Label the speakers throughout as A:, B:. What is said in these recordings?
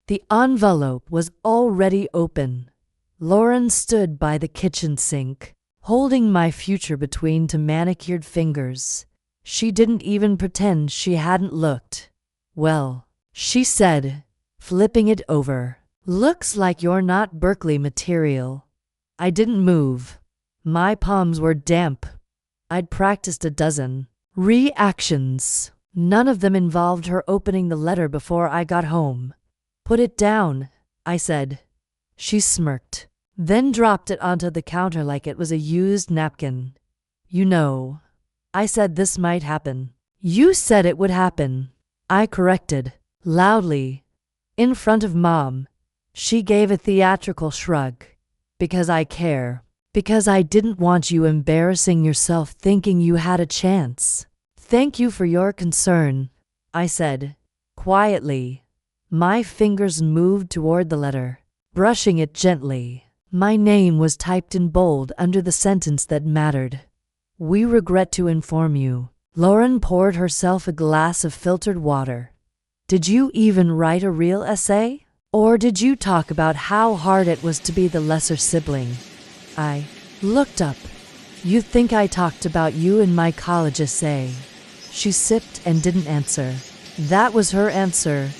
A: The envelope was already open. Lauren stood by the kitchen sink, holding my future between two manicured fingers. She didn't even pretend she hadn't looked. "Well," she said, flipping it over. "Looks like you're not Berkeley material." I didn't move. My palms were damp. I'd practiced a dozen reactions. None of them involved her opening the letter before I got home. "Put it down," I said. She smirked, then dropped it onto the counter like it was a used napkin. "You know, I said this might happen." "You said it would happen," I corrected, loudly, in front of Mom. She gave a theatrical shrug. "Because I care. Because I didn't want you embarrassing yourself thinking you had a chance." "Thank you for your concern," I said, quietly. My fingers moved toward the letter, brushing it gently. My name was typed in bold under the sentence that mattered. "We regret to inform you." Lauren poured herself a glass of filtered water. "Did you even write a real essay? Or did you talk about how hard it was to be the lesser sibling?" I looked up. "You think I talked about you in my college essay?" She sipped and didn't answer. That was her answer.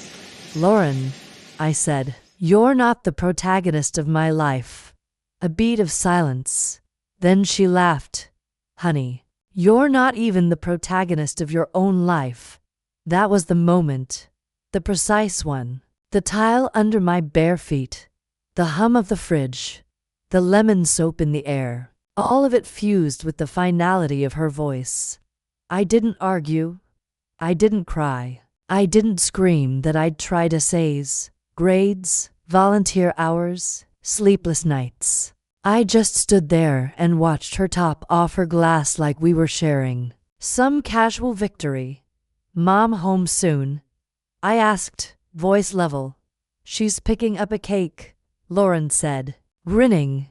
A: "Lauren," I said, "you're not the protagonist of my life." A beat of silence. Then she laughed. "Honey, you're not even the protagonist of your own life." That was the moment. The precise one. The tile under my bare feet. The hum of the fridge. The lemon soap in the air. All of it fused with the finality of her voice. I didn't argue. I didn't cry. I didn't scream that I'd tried essays, grades, volunteer hours, sleepless nights. I just stood there and watched her top off her glass like we were sharing some casual victory. "Mom home soon?" I asked, voice level. "She's picking up a cake," Lauren said, grinning.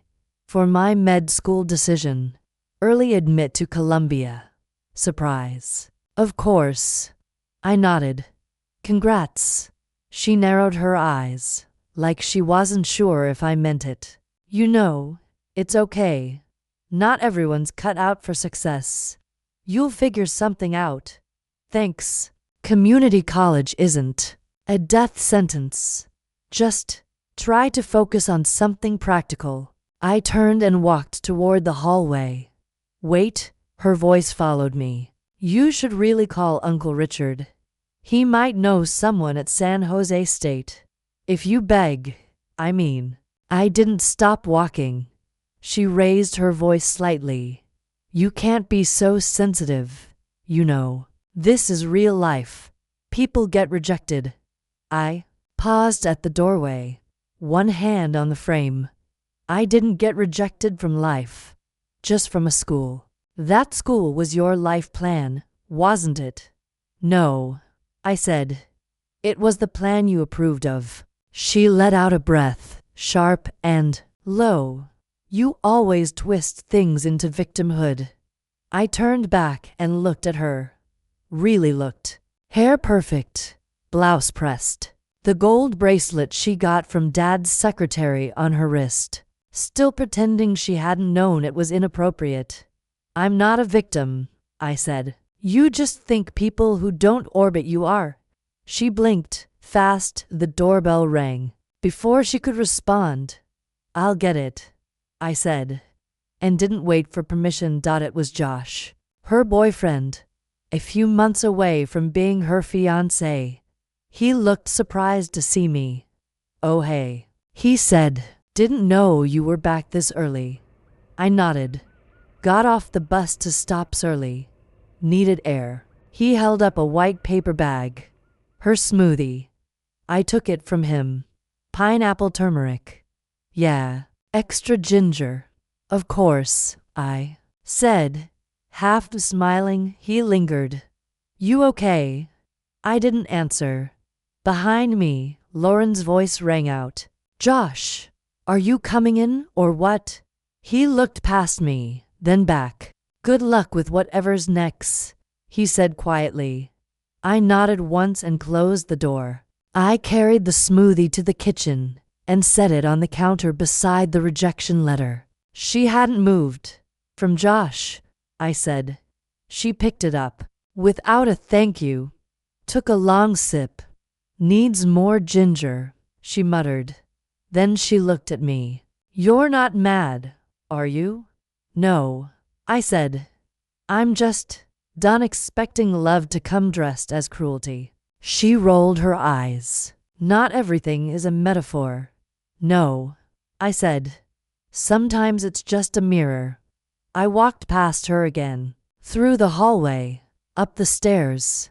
A: "For my med school decision. Early admit to Columbia." Surprise. "Of course." I nodded. "Congrats." She narrowed her eyes, like she wasn't sure if I meant it. "You know, it's okay. Not everyone's cut out for success. You'll figure something out." "Thanks. Community college isn't a death sentence. Just try to focus on something practical." I turned and walked toward the hallway. "Wait," her voice followed me. "You should really call Uncle Richard. He might know someone at San Jose State. If you beg, I mean." I didn't stop walking. She raised her voice slightly. "You can't be so sensitive. You know, this is real life. People get rejected." I paused at the doorway, one hand on the frame. "I didn't get rejected from life, just from a school." "That school was your life plan, wasn't it?" "No," I said. "It was the plan you approved of." She let out a breath, sharp and low. "You always twist things into victimhood." I turned back and looked at her. Really looked. Hair perfect, blouse pressed. The gold bracelet she got from Dad's secretary on her wrist. Still pretending she hadn't known it was inappropriate. "I'm not a victim," I said. "You just think people who don't orbit you are." She blinked. Fast, the doorbell rang. Before she could respond, "I'll get it," I said, and didn't wait for permission. It was Josh, her boyfriend, a few months away from being her fiancé. He looked surprised to see me. "Oh hey," he said. "Didn't know you were back this early." I nodded. "Got off the bus to stops early. Needed air." He held up a white paper bag. "Her smoothie." I took it from him. "Pineapple turmeric." "Yeah, extra ginger." "Of course," I said. Half smiling, he lingered. "You okay?" I didn't answer. Behind me, Lauren's voice rang out. "Josh, are you coming in, or what?" He looked past me, then back. "Good luck with whatever's next," he said quietly. I nodded once and closed the door. I carried the smoothie to the kitchen and set it on the counter beside the rejection letter. She hadn't moved. From Josh, I said. She picked it up without a thank you. Took a long sip. Needs more ginger, she muttered. Then she looked at me. You're not mad, are you? No, I said. I'm just done expecting love to come dressed as cruelty. She rolled her eyes. Not everything is a metaphor. No, I said. Sometimes it's just a mirror. I walked past her again. Through the hallway. Up the stairs.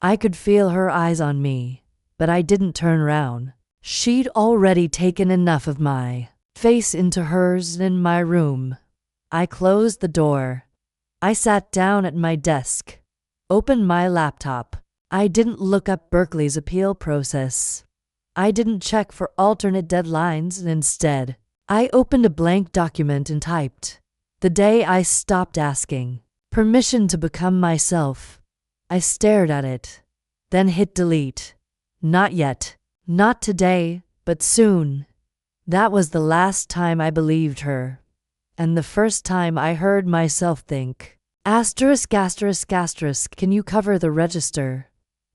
A: I could feel her eyes on me, but I didn't turn round. She'd already taken enough of my face into hers in my room. I closed the door. I sat down at my desk. Opened my laptop. I didn't look up Berkeley's appeal process. I didn't check for alternate deadlines, and instead, I opened a blank document and typed. The day I stopped asking permission to become myself. I stared at it, then hit delete. Not yet. Not today, but soon. That was the last time I believed her. And the first time I heard myself think. Asterisk, asterisk, asterisk, can you cover the register?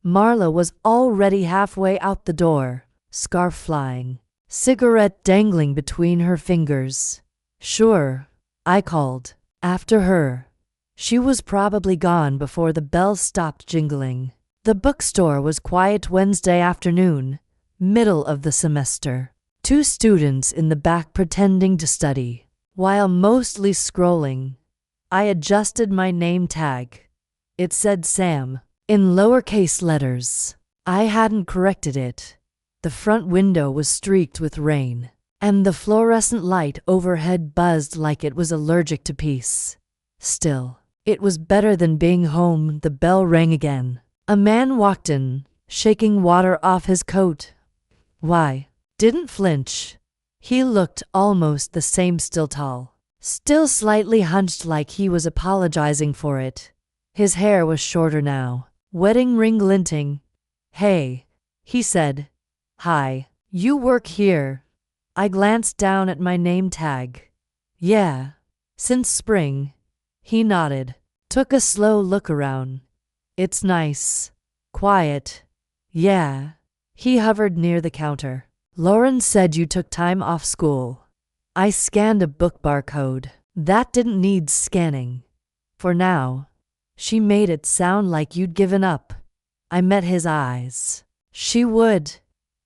A: Marla was already halfway out the door, scarf flying, cigarette dangling between her fingers. Sure, I called. After her. She was probably gone before the bell stopped jingling. The bookstore was quiet Wednesday afternoon, middle of the semester. 2 students in the back pretending to study, while mostly scrolling. I adjusted my name tag. It said Sam, in lowercase letters. I hadn't corrected it. The front window was streaked with rain, and the fluorescent light overhead buzzed like it was allergic to peace. Still, it was better than being home. The bell rang again. A man walked in, shaking water off his coat. Why? Didn't flinch. He looked almost the same, still tall, still slightly hunched like he was apologizing for it. His hair was shorter now, wedding ring glinting. Hey, he said. Hi, you work here? I glanced down at my name tag. Yeah, since spring. He nodded, took a slow look around. It's nice. Quiet. Yeah. He hovered near the counter. Lauren said you took time off school. I scanned a book barcode. That didn't need scanning. For now. She made it sound like you'd given up. I met his eyes. She would.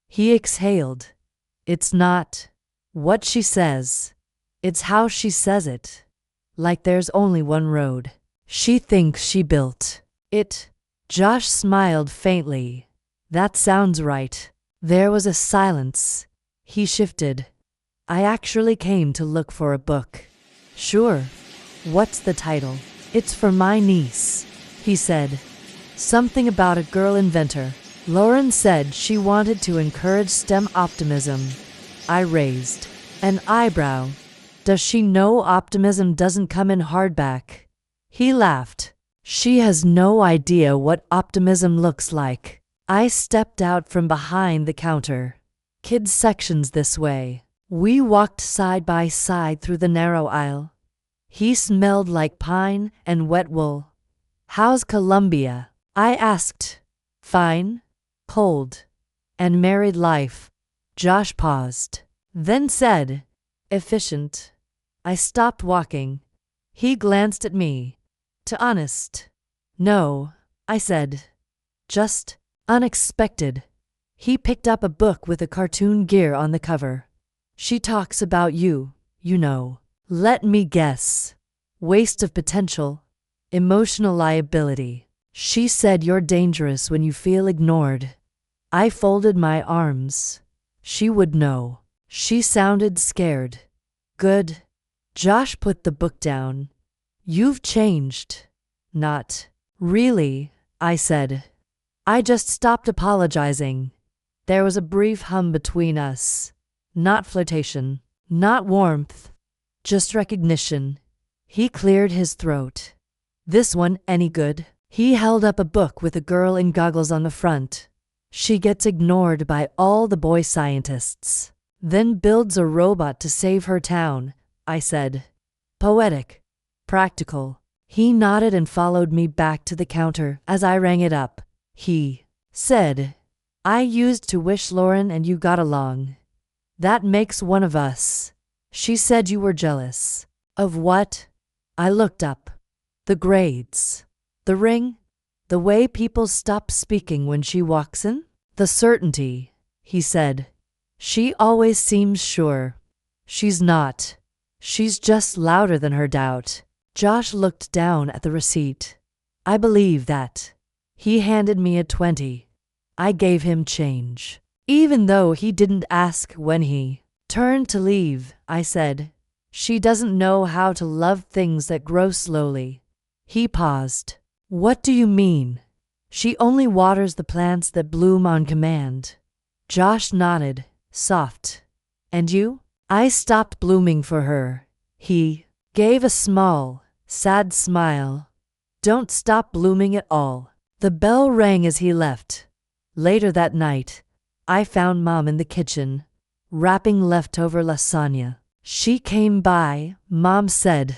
A: He exhaled. It's not what she says. It's how she says it. Like there's only one road. She thinks she built it. Josh smiled faintly. That sounds right. There was a silence. He shifted. I actually came to look for a book. Sure. What's the title? It's for my niece, he said. Something about a girl inventor. Lauren said she wanted to encourage STEM optimism. I raised an eyebrow. Does she know optimism doesn't come in hardback? He laughed. She has no idea what optimism looks like. I stepped out from behind the counter. Kids section's this way. We walked side by side through the narrow aisle. He smelled like pine and wet wool. How's Columbia? I asked. Fine. Cold. And married life. Josh paused. Then said, efficient. I stopped walking. He glanced at me. To honest. No, I said. Just unexpected. He picked up a book with a cartoon gear on the cover. She talks about you, you know. Let me guess. Waste of potential. Emotional liability. She said you're dangerous when you feel ignored. I folded my arms. She would know. She sounded scared. Good. Josh put the book down. You've changed. Not really, I said. I just stopped apologizing. There was a brief hum between us. Not flirtation. Not warmth. Just recognition. He cleared his throat. This one any good? He held up a book with a girl in goggles on the front. She gets ignored by all the boy scientists, then builds a robot to save her town, I said. Poetic. Practical. He nodded and followed me back to the counter as I rang it up. He said, I used to wish Lauren and you got along. That makes one of us. She said you were jealous. Of what? I looked up. The grades. The ring. The way people stop speaking when she walks in. The certainty, he said. She always seems sure. She's not. She's just louder than her doubt. Josh looked down at the receipt. I believe that. He handed me a 20. I gave him change. Even though he didn't ask when he turned to leave, I said, she doesn't know how to love things that grow slowly. He paused. What do you mean? She only waters the plants that bloom on command. Josh nodded, soft. And you? I stopped blooming for her. He gave a small, sad smile. Don't stop blooming at all. The bell rang as he left. Later that night, I found Mom in the kitchen, wrapping leftover lasagna. She came by, Mom said.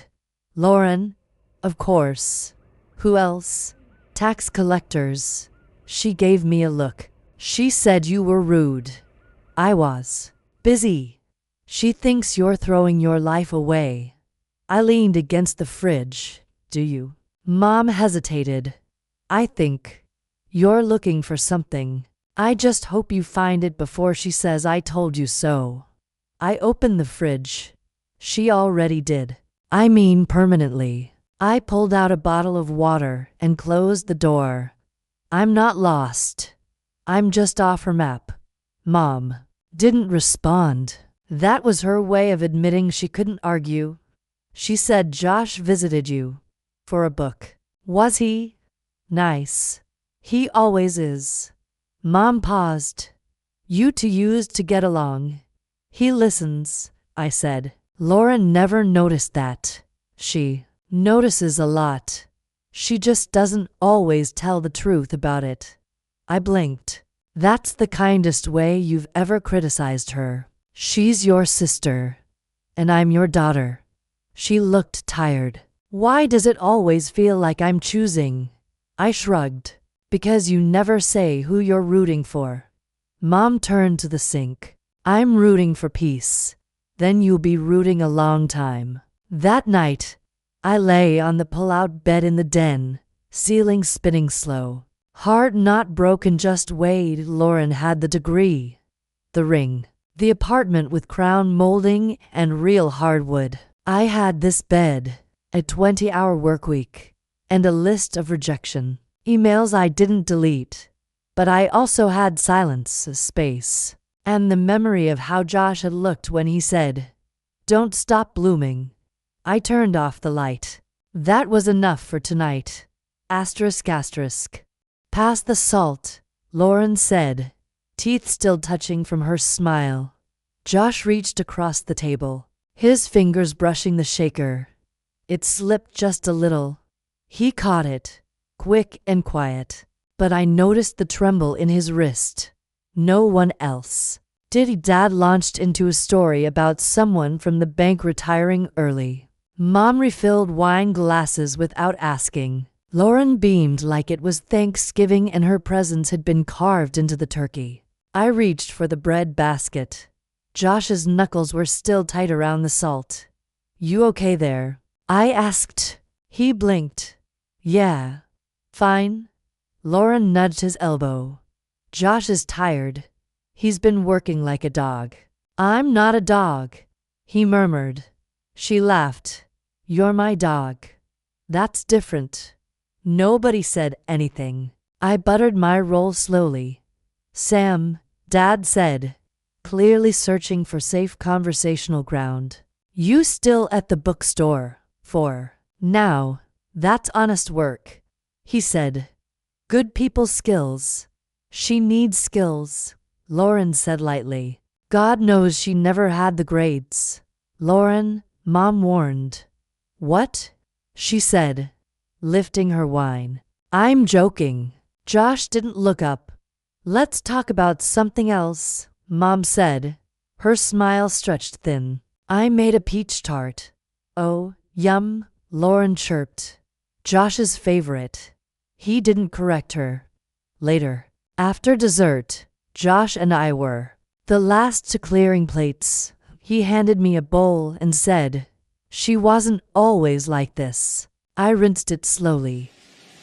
A: Lauren, of course. Who else? Tax collectors. She gave me a look. She said you were rude. I was busy. She thinks you're throwing your life away. I leaned against the fridge. Do you? Mom hesitated. I think you're looking for something. I just hope you find it before she says I told you so. I opened the fridge. She already did. I mean permanently. I pulled out a bottle of water and closed the door. I'm not lost. I'm just off her map. Mom didn't respond. That was her way of admitting she couldn't argue. She said Josh visited you for a book. Was he? Nice. He always is. Mom paused. You two used to get along. He listens, I said. Lauren never noticed that. She notices a lot. She just doesn't always tell the truth about it. I blinked. That's the kindest way you've ever criticized her. She's your sister, and I'm your daughter. She looked tired. Why does it always feel like I'm choosing? I shrugged. Because you never say who you're rooting for. Mom turned to the sink. I'm rooting for peace. Then you'll be rooting a long time. That night, I lay on the pull-out bed in the den, ceiling spinning slow. Heart not broken, just weighed. Lauren had the degree, the ring, the apartment with crown molding and real hardwood. I had this bed, a 20-hour work week, and a list of rejection. Emails I didn't delete, but I also had silence, space, and the memory of how Josh had looked when he said, "Don't stop blooming." I turned off the light. That was enough for tonight. ***. Pass the salt, Lauren said, teeth still touching from her smile. Josh reached across the table, his fingers brushing the shaker. It slipped just a little. He caught it. Quick and quiet, but I noticed the tremble in his wrist. No one else. Dad launched into a story about someone from the bank retiring early. Mom refilled wine glasses without asking. Lauren beamed like it was Thanksgiving and her presence had been carved into the turkey. I reached for the bread basket. Josh's knuckles were still tight around the salt. You okay there? I asked. He blinked. Yeah. Fine. Lauren nudged his elbow. Josh is tired. He's been working like a dog. I'm not a dog, he murmured. She laughed. You're my dog. That's different. Nobody said anything. I buttered my roll slowly. Sam, Dad said, clearly searching for safe conversational ground. You still at the bookstore? For now. That's honest work, he said. Good people skills. She needs skills, Lauren said lightly. God knows she never had the grades. Lauren, Mom warned. What? She said, lifting her wine. I'm joking. Josh didn't look up. Let's talk about something else, Mom said. Her smile stretched thin. I made a peach tart. Oh, yum, Lauren chirped. Josh's favorite. He didn't correct her. Later, after dessert, Josh and I were the last to clearing plates. He handed me a bowl and said, "She wasn't always like this." I rinsed it slowly.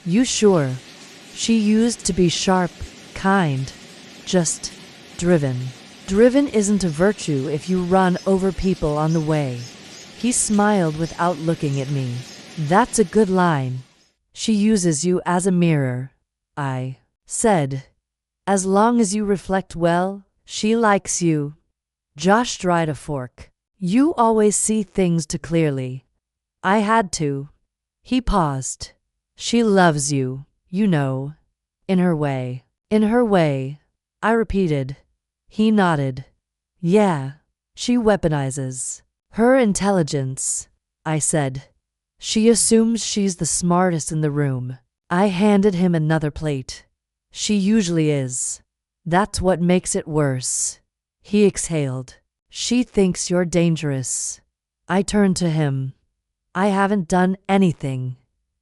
A: You sure? She used to be sharp, kind, just driven. Driven isn't a virtue if you run over people on the way. He smiled without looking at me. That's a good line. She uses you as a mirror, I said. As long as you reflect well, she likes you. Josh dried a fork. You always see things too clearly. I had to. He paused. She loves you, you know. In her way. In her way, I repeated. He nodded. Yeah, she weaponizes her intelligence, I said. She assumes she's the smartest in the room. I handed him another plate. She usually is. That's what makes it worse. He exhaled. She thinks you're dangerous. I turned to him. I haven't done anything.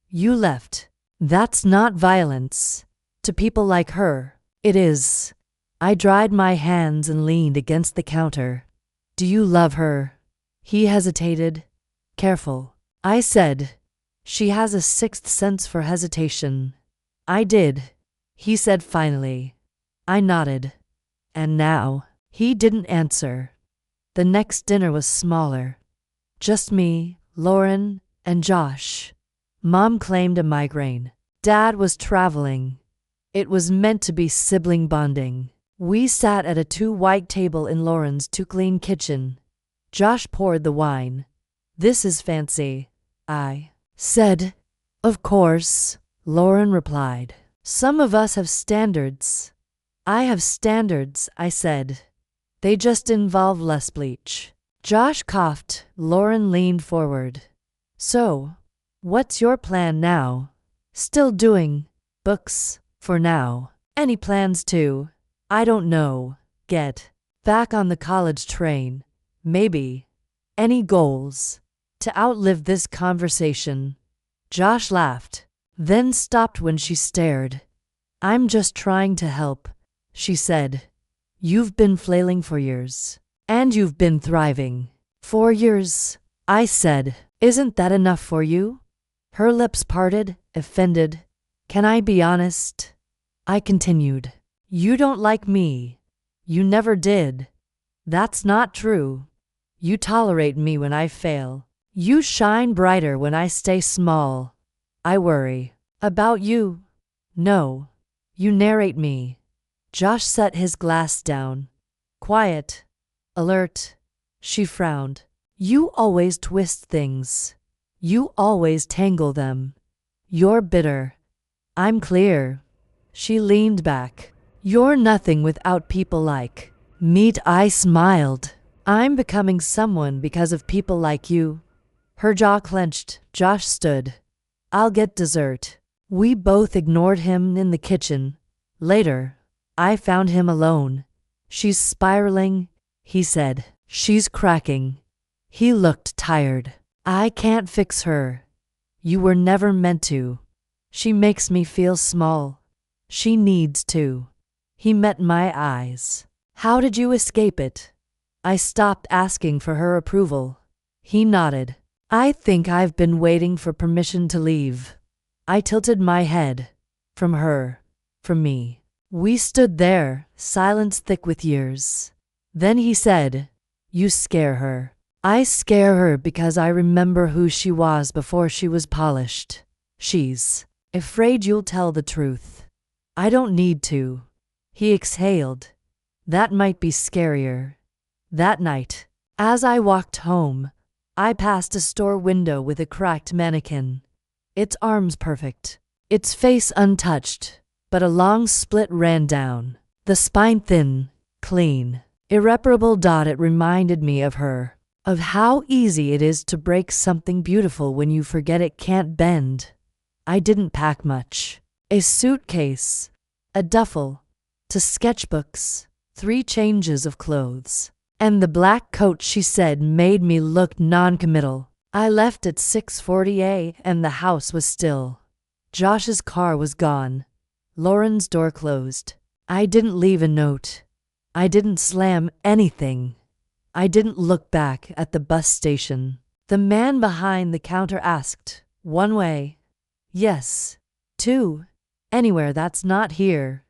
A: You left. That's not violence. To people like her, it is. I dried my hands and leaned against the counter. Do you love her? He hesitated. Careful. I said. She has a sixth sense for hesitation. I did. He said finally. I nodded. And now? He didn't answer. The next dinner was smaller. Just me, Lauren, and Josh. Mom claimed a migraine. Dad was traveling. It was meant to be sibling bonding. We sat at a too-white table in Lauren's too-clean kitchen. Josh poured the wine. This is fancy, I said. Of course, Lauren replied. Some of us have standards. I have standards, I said. They just involve less bleach. Josh coughed. Lauren leaned forward. So, what's your plan now? Still doing books for now. Any plans to, I don't know, get back on the college train? Maybe. Any goals? To outlive this conversation. Josh laughed, then stopped when she stared. I'm just trying to help, she said. You've been flailing for years. And you've been thriving. 4 years, I said. Isn't that enough for you? Her lips parted, offended. Can I be honest? I continued. You don't like me. You never did. That's not true. You tolerate me when I fail. You shine brighter when I stay small. I worry. About you? No. You narrate me. Josh set his glass down. Quiet. Alert. She frowned. You always twist things. You always tangle them. You're bitter. I'm clear. She leaned back. You're nothing without people like me. I smiled. I'm becoming someone because of people like you. Her jaw clenched. Josh stood. I'll get dessert. We both ignored him in the kitchen. Later, I found him alone. She's spiraling, he said. She's cracking. He looked tired. I can't fix her. You were never meant to. She makes me feel small. She needs to. He met my eyes. How did you escape it? I stopped asking for her approval. He nodded. I think I've been waiting for permission to leave. I tilted my head. From her. From me. We stood there, silence thick with years. Then he said, You scare her. I scare her because I remember who she was before she was polished. She's afraid you'll tell the truth. I don't need to. He exhaled. That might be scarier. That night, as I walked home, I passed a store window with a cracked mannequin. Its arms perfect. Its face untouched, but a long split ran down. The spine thin, clean, irreparable. It reminded me of her. Of how easy it is to break something beautiful when you forget it can't bend. I didn't pack much. A suitcase. A duffel. to sketchbooks, 3 changes of clothes. And the black coat she said made me look non-committal. I left at 6:40 a.m. and the house was still. Josh's car was gone. Lauren's door closed. I didn't leave a note. I didn't slam anything. I didn't look back at the bus station. The man behind the counter asked, "One way?" "Yes." "Two?" "Anywhere that's not here."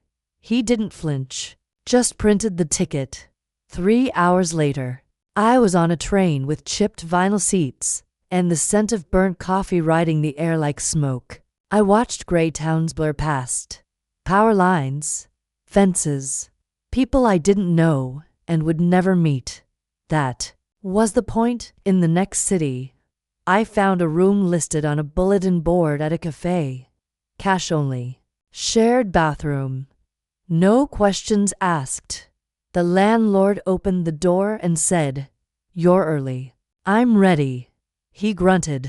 A: He didn't flinch, just printed the ticket. 3 hours later, I was on a train with chipped vinyl seats and the scent of burnt coffee riding the air like smoke. I watched gray towns blur past. Power lines, fences, people I didn't know and would never meet. That was the point. In the next city, I found a room listed on a bulletin board at a cafe. Cash only. Shared bathroom. No questions asked. The landlord opened the door and said, "You're early." "I'm ready." He grunted.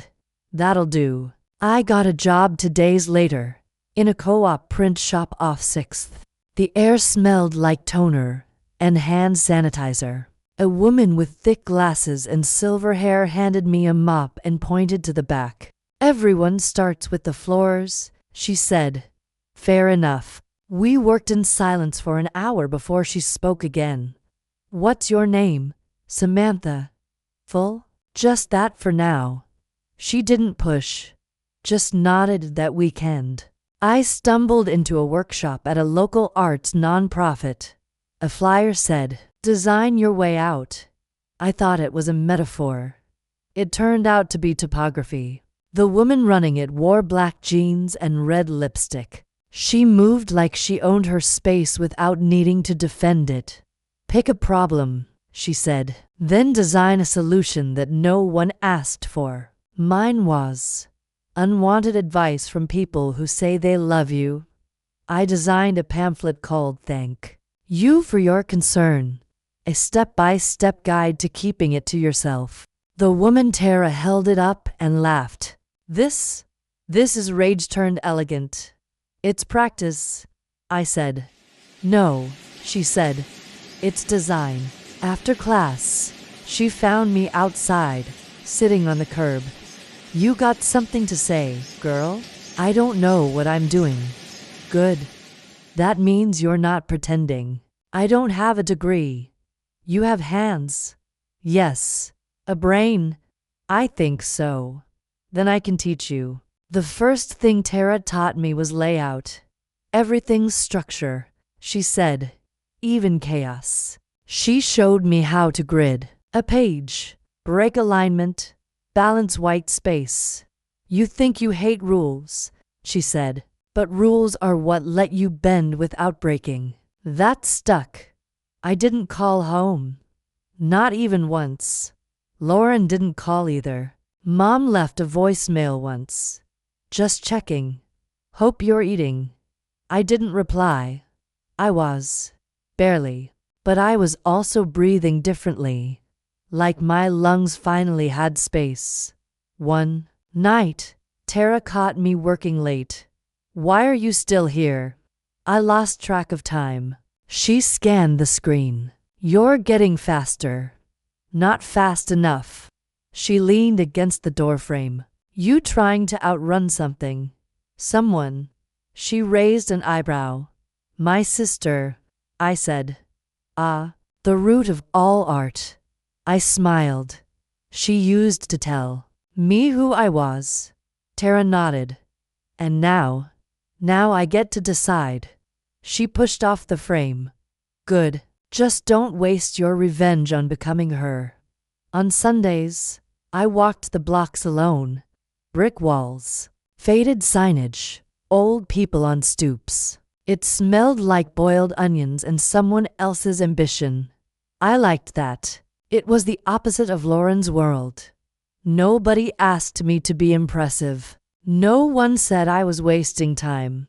A: "That'll do." I got a job 2 days later, in a co-op print shop off 6th. The air smelled like toner and hand sanitizer. A woman with thick glasses and silver hair handed me a mop and pointed to the back. "Everyone starts with the floors," she said. Fair enough. We worked in silence for an hour before she spoke again. "What's your name?" "Samantha." "Full?" "Just that for now." She didn't push, just nodded. That weekend, I stumbled into a workshop at a local arts nonprofit. A flyer said, "Design your way out." I thought it was a metaphor. It turned out to be topography. The woman running it wore black jeans and red lipstick. She moved like she owned her space without needing to defend it. "Pick a problem," she said, "then design a solution that no one asked for." Mine was unwanted advice from people who say they love you. I designed a pamphlet called "Thank You for Your Concern," a step-by-step guide to keeping it to yourself. The woman Tara held it up and laughed. This is rage turned elegant. It's practice," I said. "No," she said. "It's design." After class, she found me outside, sitting on the curb. "You got something to say, girl?" "I don't know what I'm doing." "Good. That means you're not pretending." "I don't have a degree." "You have hands." "Yes. A brain." "I think so." "Then I can teach you." The first thing Tara taught me was layout. "Everything's structure," she said, "even chaos." She showed me how to grid a page, break alignment, balance white space. "You think you hate rules," she said, "but rules are what let you bend without breaking." That stuck. I didn't call home. Not even once. Lauren didn't call either. Mom left a voicemail once. "Just checking. Hope you're eating." I didn't reply. I was. Barely. But I was also breathing differently. Like my lungs finally had space. One night, Tara caught me working late. "Why are you still here?" I lost track of time. She scanned the screen. "You're getting faster." "Not fast enough." She leaned against the doorframe. "You trying to outrun something?" "Someone." She raised an eyebrow. "My sister," I said. "Ah, the root of all art." I smiled. She used to tell me who I was. Tara nodded. "And now I get to decide." She pushed off the frame. "Good. Just don't waste your revenge on becoming her." On Sundays, I walked the blocks alone. Brick walls, faded signage, old people on stoops. It smelled like boiled onions and someone else's ambition. I liked that. It was the opposite of Lauren's world. Nobody asked me to be impressive. No one said I was wasting time.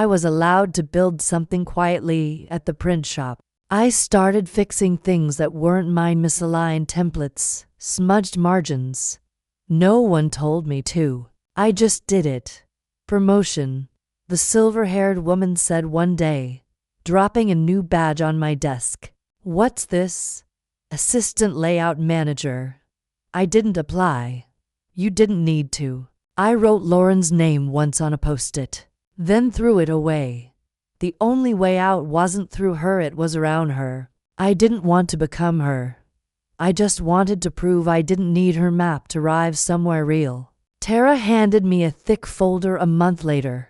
A: I was allowed to build something quietly at the print shop. I started fixing things that weren't mine: misaligned templates, smudged margins. No one told me to. I just did it. "Promotion," the silver-haired woman said one day. dropping a new badge on my desk. What's this? Assistant layout manager. I didn't apply. You didn't need to. I wrote Lauren's name once on a post-it, then threw it away. The only way out wasn't through her, it was around her. I didn't want to become her. I just wanted to prove I didn't need her map to arrive somewhere real. Tara handed me a thick folder a month later.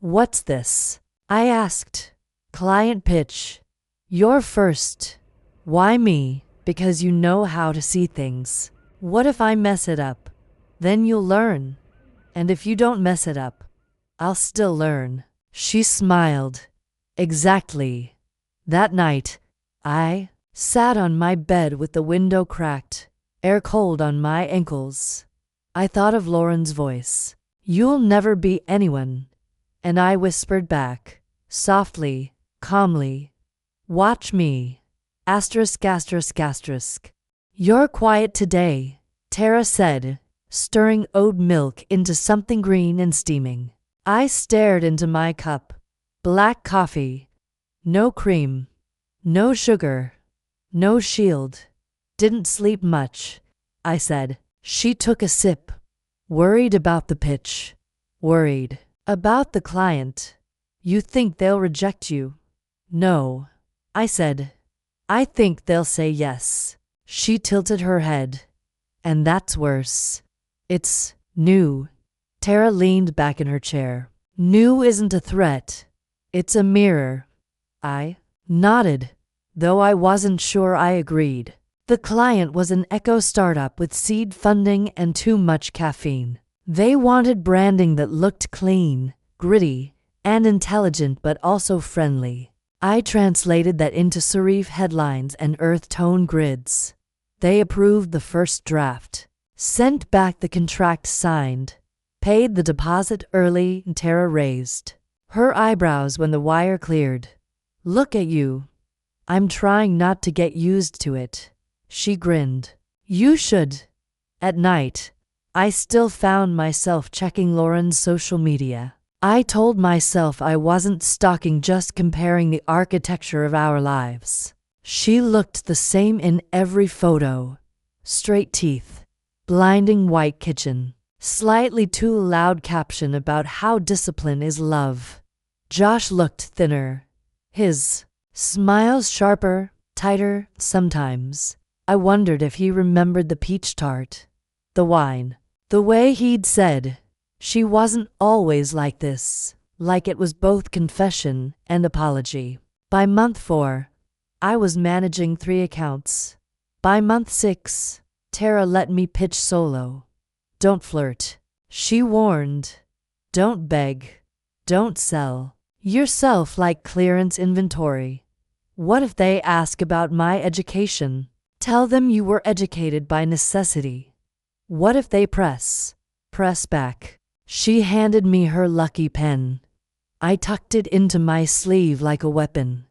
A: What's this? I asked. Client pitch. You're first. Why me? Because you know how to see things. What if I mess it up? Then you'll learn. And if you don't mess it up, I'll still learn. She smiled. Exactly. That night, I sat on my bed with the window cracked, air cold on my ankles. I thought of Lauren's voice. You'll never be anyone. And I whispered back, softly, calmly, watch me. Asterisk, asterisk, asterisk. You're quiet today, Tara said, stirring oat milk into something green and steaming. I stared into my cup. Black coffee. No cream. No sugar. No shield. Didn't sleep much, I said. She took a sip. Worried about the pitch. Worried about the client. You think they'll reject you? No, I said. I think they'll say yes. She tilted her head. And that's worse. It's new. Tara leaned back in her chair. New isn't a threat. It's a mirror. I nodded, though I wasn't sure I agreed. The client was an eco startup with seed funding and too much caffeine. They wanted branding that looked clean, gritty, and intelligent but also friendly. I translated that into serif headlines and earth tone grids. They approved the first draft, sent back the contract signed, paid the deposit early, and Tara raised her eyebrows when the wire cleared. Look at you. I'm trying not to get used to it. She grinned. You should. At night, I still found myself checking Lauren's social media. I told myself I wasn't stalking, just comparing the architecture of our lives. She looked the same in every photo. Straight teeth, blinding white kitchen, slightly too loud caption about how discipline is love. Josh looked thinner. His smiles sharper, tighter, sometimes. I wondered if he remembered the peach tart, the wine, the way he'd said, she wasn't always like this, like it was both confession and apology. By month 4, I was managing 3 accounts. By month 6, Tara let me pitch solo. Don't flirt, she warned. Don't beg. Don't sell yourself like clearance inventory. What if they ask about my education? Tell them you were educated by necessity. What if they press back? She handed me her lucky pen. I tucked it into my sleeve like a weapon.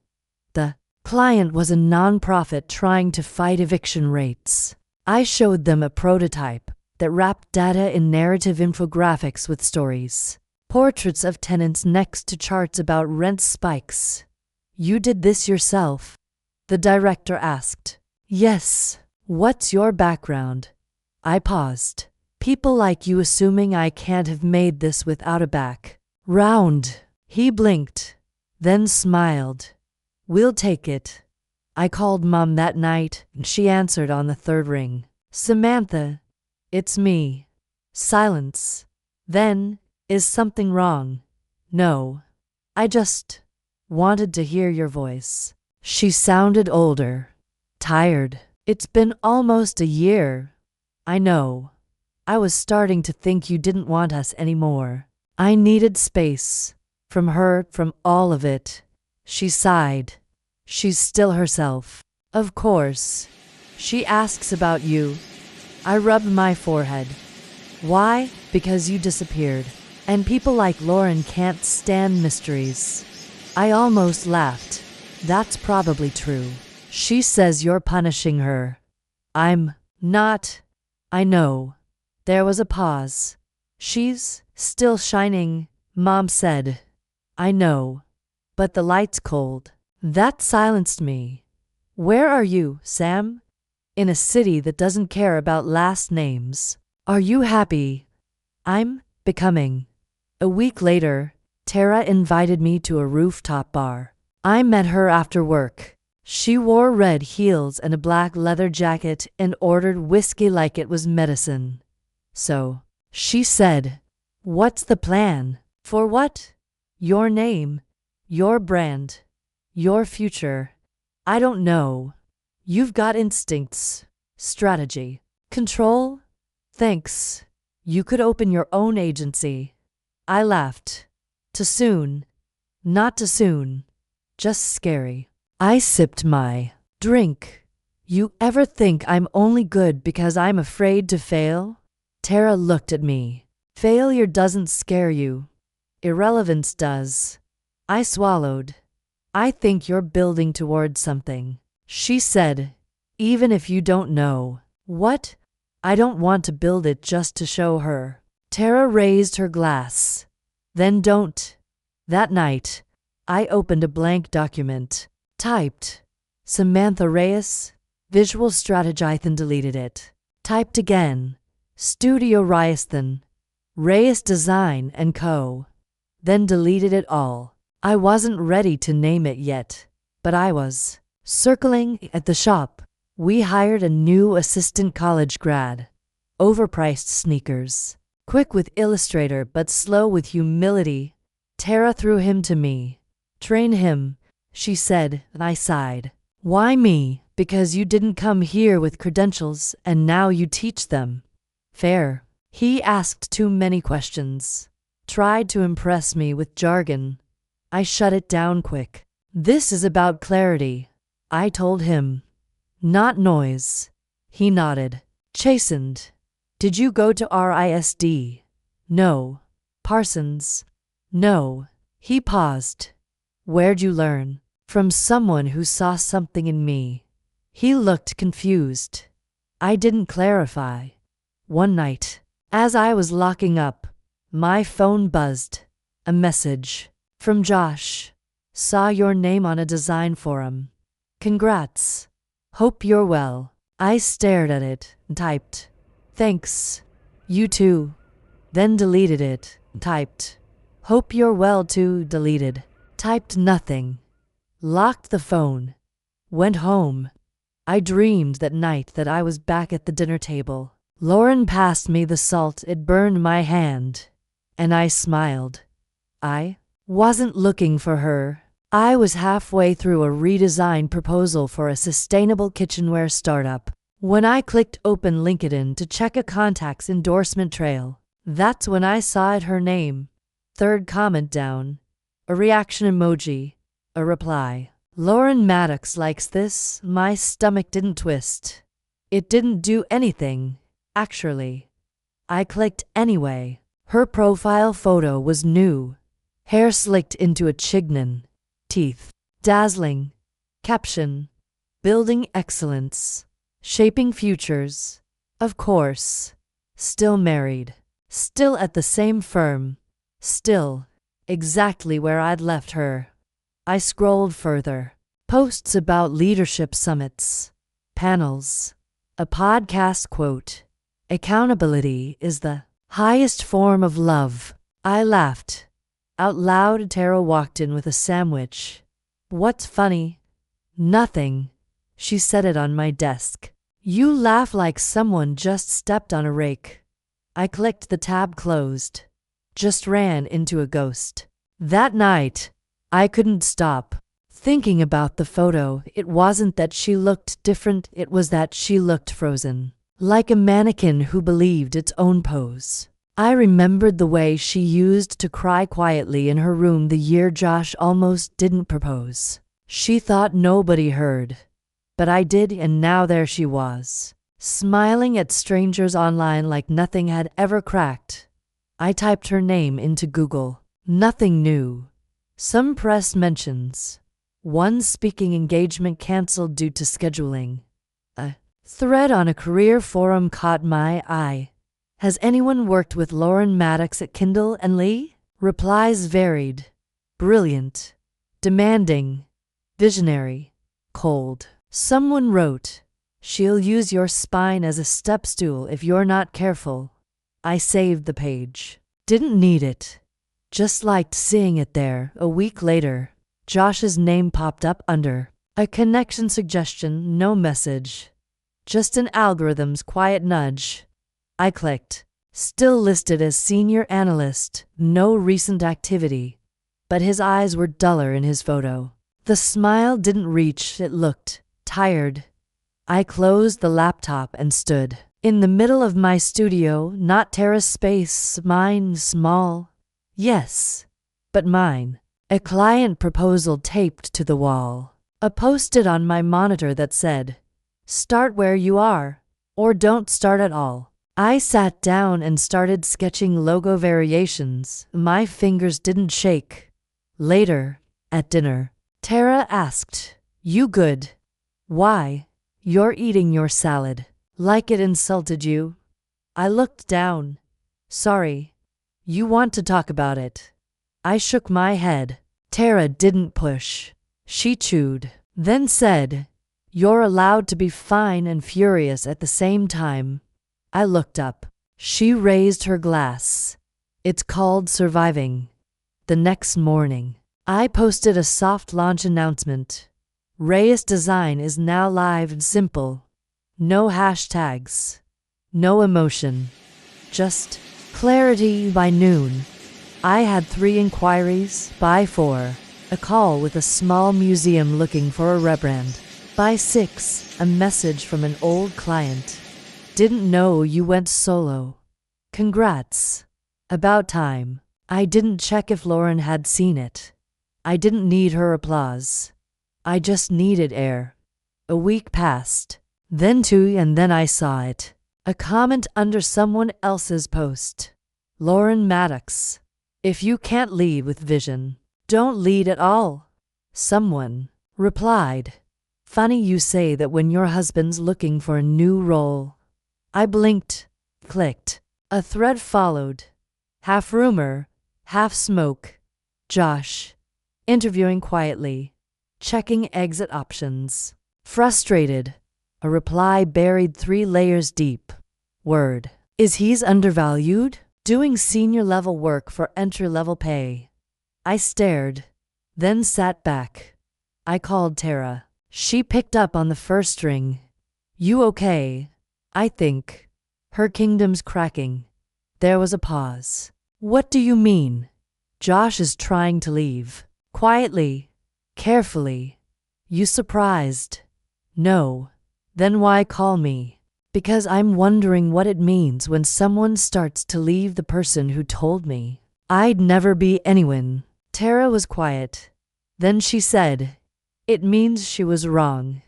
A: The client was a nonprofit trying to fight eviction rates. I showed them a prototype that wrapped data in narrative infographics with stories, portraits of tenants next to charts about rent spikes. You did this yourself? The director asked. Yes. What's your background? I paused. People like you assuming I can't have made this without a background. He blinked, then smiled. We'll take it. I called Mom that night, and she answered on the 3rd ring. Samantha, it's me. Silence. Then, is something wrong? No. I just wanted to hear your voice. She sounded older, tired. It's been almost a year. I know. I was starting to think you didn't want us anymore. I needed space. From her, from all of it. She sighed. She's still herself. Of course. She asks about you. I rubbed my forehead. Why? Because you disappeared. And people like Lauren can't stand mysteries. I almost laughed. That's probably true. She says you're punishing her. I'm not. I know. There was a pause. She's still shining, Mom said. I know. But the light's cold. That silenced me. Where are you, Sam? In a city that doesn't care about last names. Are you happy? I'm becoming. A week later, Tara invited me to a rooftop bar. I met her after work. She wore red heels and a black leather jacket and ordered whiskey like it was medicine. So, she said, "What's the plan?" "For what?" "Your name, your brand, your future." "I don't know." "You've got instincts, strategy, control." "Thanks. You could open your own agency." I laughed. Too soon. Not too soon. Just scary. I sipped my drink. "You ever think I'm only good because I'm afraid to fail?" Tara looked at me. "Failure doesn't scare you. Irrelevance does." I swallowed. "I think you're building towards something," she said, "even if you don't know what." I don't want to build it just to show her. Tara raised her glass. "Then don't." That night, I opened a blank document. Typed, "Samantha Reyes, visual strategist," and deleted it. Typed again, "Studio Reyes Design and Co." Then deleted it all. I wasn't ready to name it yet, but I was. Circling at the shop, we hired a new assistant college grad. Overpriced sneakers. Quick with Illustrator but slow with humility. Tara threw him to me. "Train him," she said, and I sighed. "Why me?" "Because you didn't come here with credentials and now you teach them." "Fair." He asked too many questions. Tried to impress me with jargon. I shut it down quick. "This is about clarity," I told him. "Not noise." He nodded. Chastened. "Did you go to RISD?" "No." "Parsons?" "No." He paused. "Where'd you learn?" "From someone who saw something in me." He looked confused. I didn't clarify. One night, as I was locking up, my phone buzzed. A message. From Josh. "Saw your name on a design forum. Congrats. Hope you're well." I stared at it and typed, "Thanks. You too." Then deleted it and typed, "Hope you're well too." Deleted. Typed nothing. Locked the phone. Went home. I dreamed that night that I was back at the dinner table. Lauren passed me the salt. It burned my hand. And I smiled. I wasn't looking for her. I was halfway through a redesign proposal for a sustainable kitchenware startup when I clicked open LinkedIn to check a contact's endorsement trail. That's when I saw it, her name. Third comment down. A reaction emoji. A reply. "Lauren Maddox likes this." My stomach didn't twist. It didn't do anything, actually. I clicked anyway. Her profile photo was new. Hair slicked into a chignon. Teeth. Dazzling. Caption. "Building excellence. Shaping futures." Of course. Still married. Still at the same firm. Still exactly where I'd left her. I scrolled further. Posts about leadership summits. Panels. A podcast quote. "Accountability is the highest form of love." I laughed. Out loud. Tara walked in with a sandwich. "What's funny?" "Nothing." She set it on my desk. "You laugh like someone just stepped on a rake." I clicked the tab closed. Just ran into a ghost. That night, I couldn't stop thinking about the photo. It wasn't that she looked different, it was that she looked frozen. Like a mannequin who believed its own pose. I remembered the way she used to cry quietly in her room the year Josh almost didn't propose. She thought nobody heard. But I did, and now there she was, smiling at strangers online like nothing had ever cracked. I typed her name into Google. Nothing new. Some press mentions. One speaking engagement canceled due to scheduling. A thread on a career forum caught my eye. "Has anyone worked with Lauren Maddox at Kindle and Lee?" Replies varied. Brilliant. Demanding. Visionary. Cold. Someone wrote, "She'll use your spine as a step stool if you're not careful." I saved the page. Didn't need it. Just liked seeing it there. A week later, Josh's name popped up under a connection suggestion, no message. Just an algorithm's quiet nudge. I clicked. Still listed as senior analyst, no recent activity. But his eyes were duller in his photo. The smile didn't reach, it looked tired. I closed the laptop and stood in the middle of my studio, not terrace space, mine, small. Yes, but mine. A client proposal taped to the wall. A post-it on my monitor that said, "Start where you are, or don't start at all." I sat down and started sketching logo variations. My fingers didn't shake. Later, at dinner, Tara asked, "You good?" "Why?" "You're eating your salad. Like it insulted you?" I looked down. "Sorry. You want to talk about it?" I shook my head. Tara didn't push. She chewed, then said, "You're allowed to be fine and furious at the same time." I looked up. She raised her glass. "It's called surviving." The next morning, I posted a soft launch announcement. Reyes Design is now live and simple. No hashtags. No emotion. Just clarity. By noon, I had 3 inquiries. By 4, a call with a small museum looking for a rebrand. By 6, a message from an old client. "Didn't know you went solo. Congrats." About time. I didn't check if Lauren had seen it. I didn't need her applause. I just needed air. A week passed. Then 2, and then I saw it. A comment under someone else's post. Lauren Maddox. "If you can't lead with vision, don't lead at all." Someone replied, "Funny you say that when your husband's looking for a new role." I blinked, clicked. A thread followed. Half rumor, half smoke. Josh. Interviewing quietly. Checking exit options. Frustrated. A reply buried 3 layers deep. Word. Is he's undervalued? Doing senior-level work for entry-level pay. I stared, then sat back. I called Tara. She picked up on the first ring. "You okay?" "I think." Her kingdom's cracking. There was a pause. "What do you mean?" "Josh is trying to leave." Quietly, carefully. "You surprised?" "No." "Then why call me?" "Because I'm wondering what it means when someone starts to leave the person who told me I'd never be anyone." Tara was quiet. Then she said, "It means she was wrong."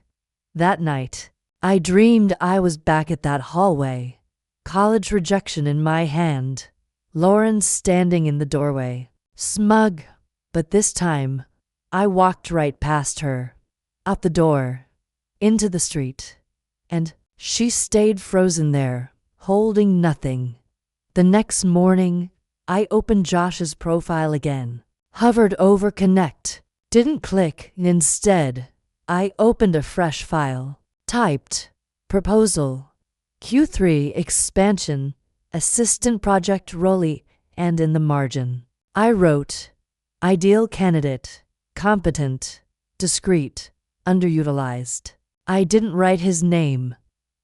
A: That night, I dreamed I was back at that hallway. College rejection in my hand. Lauren standing in the doorway. Smug. But this time, I walked right past her. Out the door. Into the street. And she stayed frozen there, holding nothing. The next morning, I opened Josh's profile again. Hovered over connect. Didn't click. Instead, I opened a fresh file. Typed, proposal, Q3 expansion, assistant project role, and in the margin, I wrote, ideal candidate, competent, discreet, underutilized. I didn't write his name,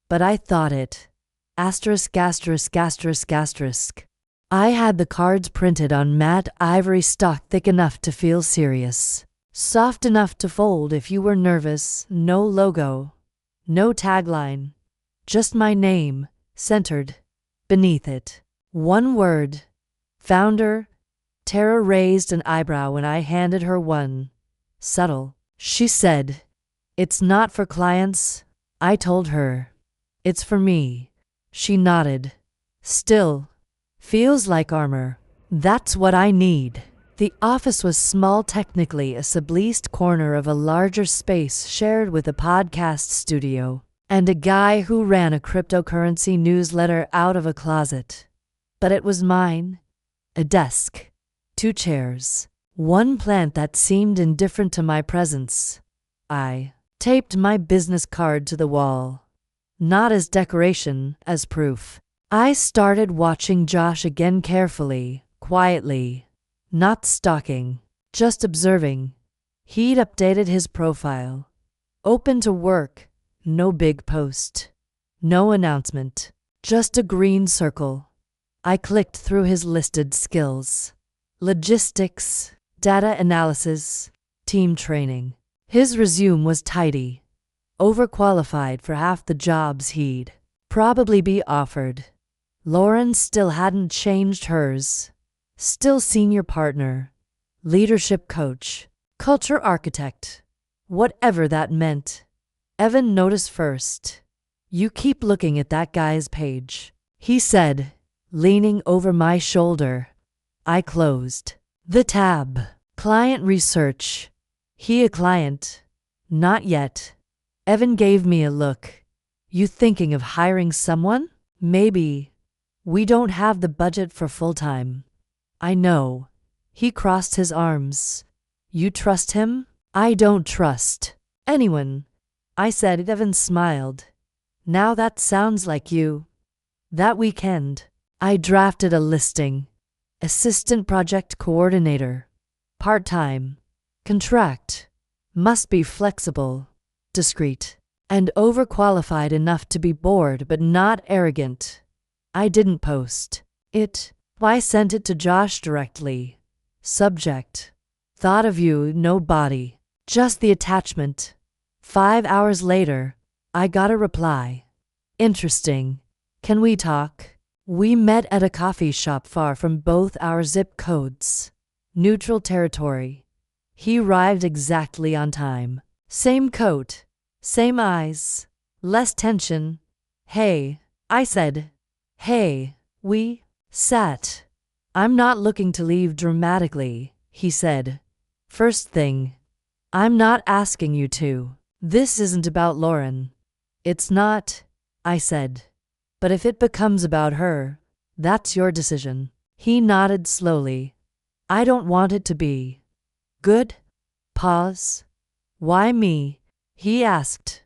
A: but I thought it. Asterisk, asterisk, asterisk, asterisk. I had the cards printed on matte ivory stock, thick enough to feel serious, soft enough to fold if you were nervous. No logo, no tagline, just my name, centered beneath it. One word, founder. Tara raised an eyebrow when I handed her one. Subtle. She said, "It's not for clients." I told her, "It's for me." She nodded. Still, feels like armor. That's what I need. The office was small, technically a subleased corner of a larger space shared with a podcast studio and a guy who ran a cryptocurrency newsletter out of a closet. But it was mine. A desk, 2 chairs, one plant that seemed indifferent to my presence. I taped my business card to the wall, not as decoration, as proof. I started watching Josh again carefully, quietly, not stalking, just observing. He'd updated his profile. Open to work, no big post, no announcement, just a green circle. I clicked through his listed skills. Logistics, data analysis, team training. His resume was tidy, overqualified for half the jobs he'd probably be offered. Lauren still hadn't changed hers. Still senior partner, leadership coach, culture architect, whatever that meant. Evan noticed first. You keep looking at that guy's page, he said, leaning over my shoulder. I closed the tab. Client research. He a client? Not yet. Evan gave me a look. You thinking of hiring someone? Maybe. We don't have the budget for full-time. I know. He crossed his arms. You trust him? I don't trust anyone, I said. Evan smiled. Now that sounds like you. That weekend, I drafted a listing. Assistant project coordinator. Part-time. Contract. Must be flexible, discreet, and overqualified enough to be bored but not arrogant. I didn't post it. I sent it to Josh directly. Subject. Thought of you, no body. Just the attachment. 5 hours later, I got a reply. Interesting. Can we talk? We met at a coffee shop far from both our zip codes. Neutral territory. He arrived exactly on time. Same coat. Same eyes. Less tension. Hey, I said. Hey, we sat. I'm not looking to leave dramatically, he said. First thing. I'm not asking you to. This isn't about Lauren. It's not, I said. But if it becomes about her, that's your decision. He nodded slowly. I don't want it to be. Good? Pause. Why me? He asked.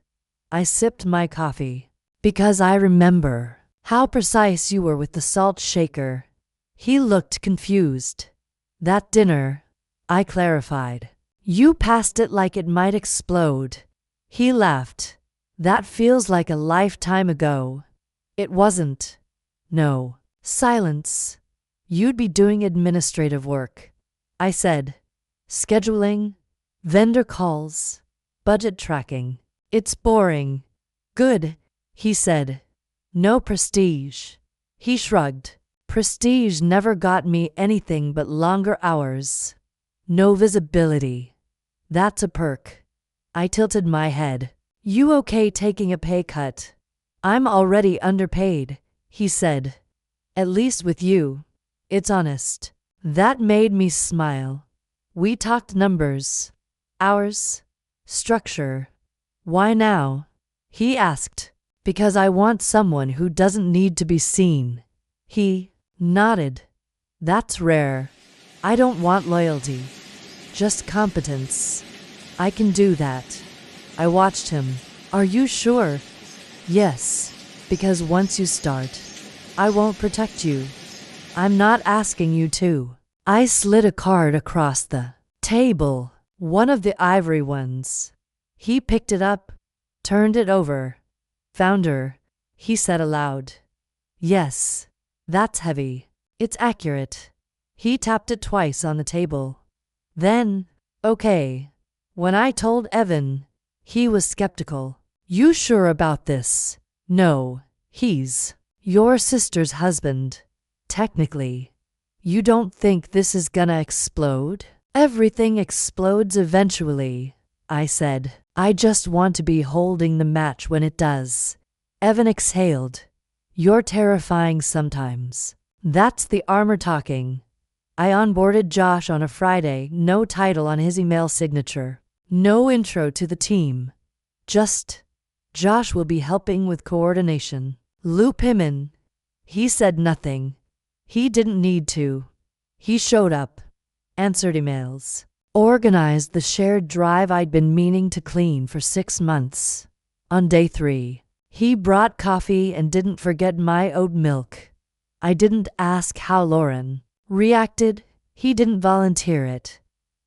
A: I sipped my coffee. Because I remember how precise you were with the salt shaker. He looked confused. That dinner, I clarified. You passed it like it might explode. He laughed. That feels like a lifetime ago. It wasn't. No. Silence. You'd be doing administrative work, I said. Scheduling, vendor calls, budget tracking. It's boring. Good, he said. No prestige. He shrugged. Prestige never got me anything but longer hours. No visibility. That's a perk. I tilted my head. You okay taking a pay cut? I'm already underpaid, he said. At least with you. It's honest. That made me smile. We talked numbers, hours, structure. Why now? He asked. Because I want someone who doesn't need to be seen. He nodded. That's rare. I don't want loyalty. Just competence. I can do that. I watched him. Are you sure? Yes. Because once you start, I won't protect you. I'm not asking you to. I slid a card across the table. One of the ivory ones. He picked it up, turned it over. Founder, he said aloud. Yes. That's heavy. It's accurate. He tapped it twice on the table. Then, okay. When I told Evan, he was skeptical. You sure about this? No, he's your sister's husband. Technically. You don't think this is gonna explode? Everything explodes eventually, I said. I just want to be holding the match when it does. Evan exhaled. You're terrifying sometimes. That's the armor talking. I onboarded Josh on a Friday, no title on his email signature. No intro to the team. Just, Josh will be helping with coordination. Loop him in. He said nothing. He didn't need to. He showed up. Answered emails. organized the shared drive I'd been meaning to clean for 6 months. On day 3, he brought coffee and didn't forget my oat milk. I didn't ask how Lauren reacted. He didn't volunteer it.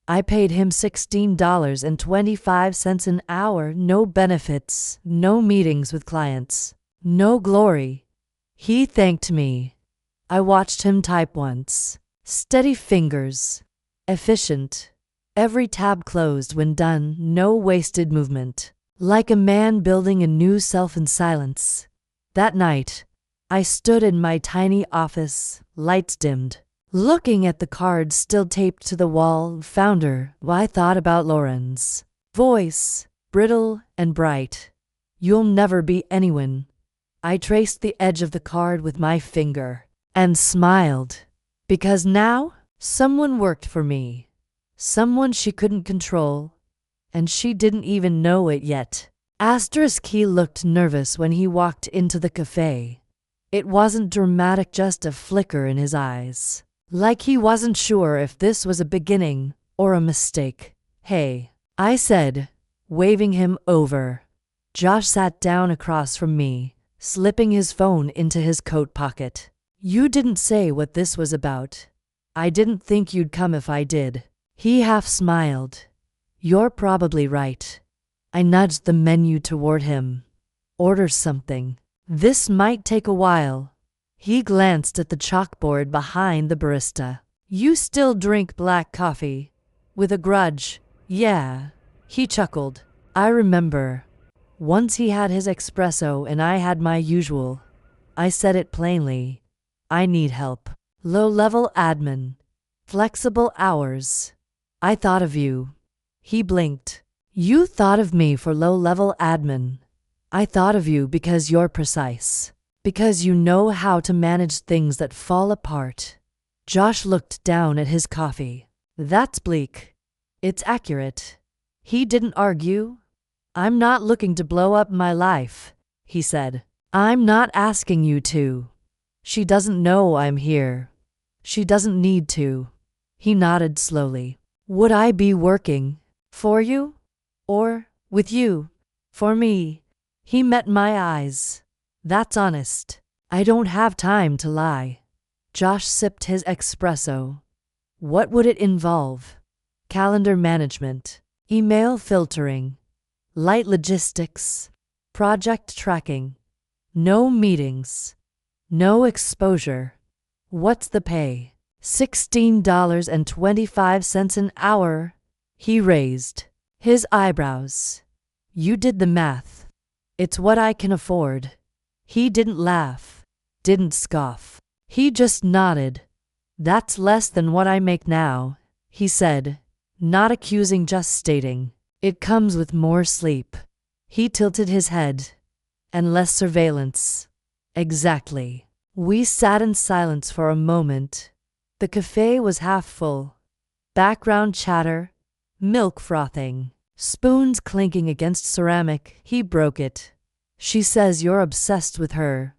A: I paid him $16.25 an hour, no benefits, no meetings with clients, no glory. He thanked me. I watched him type once. Steady fingers. Efficient. Every tab closed when done, no wasted movement. Like a man building a new self in silence. That night, I stood in my tiny office, lights dimmed, looking at the cards still taped to the wall. Founder, I thought about Lauren's voice, brittle and bright. You'll never be anyone. I traced the edge of the card with my finger and smiled. Because now, someone worked for me. Someone she couldn't control, and she didn't even know it yet. He looked nervous when he walked into the cafe. It wasn't dramatic, just a flicker in his eyes. Like he wasn't sure if this was a beginning or a mistake. Hey, I said, waving him over. Josh sat down across from me, slipping his phone into his coat pocket. You didn't say what this was about. I didn't think you'd come if I did. He half smiled. You're probably right. I nudged the menu toward him. Order something. This might take a while. He glanced at the chalkboard behind the barista. You still drink black coffee? With a grudge. Yeah. He chuckled. I remember. Once he had his espresso and I had my usual. I said it plainly. I need help. Low-level admin. Flexible hours. I thought of you. He blinked. You thought of me for low-level admin. I thought of you because you're precise. Because you know how to manage things that fall apart. Josh looked down at his coffee. That's bleak. It's accurate. He didn't argue. I'm not looking to blow up my life, he said. I'm not asking you to. She doesn't know I'm here. She doesn't need to. He nodded slowly. Would I be working for you? Or with you? For me? He met my eyes. That's honest. I don't have time to lie. Josh sipped his espresso. What would it involve? Calendar management, email filtering, light logistics, project tracking. No meetings. No exposure. What's the pay? $16.25 an hour. He raised his eyebrows. You did the math. It's what I can afford. He didn't laugh, didn't scoff. He just nodded. That's less than what I make now, he said, not accusing, just stating. It comes with more sleep. He tilted his head. And less surveillance. Exactly. We sat in silence for a moment. The cafe was half full. Background chatter, milk frothing, spoons clinking against ceramic. He broke it. She says you're obsessed with her.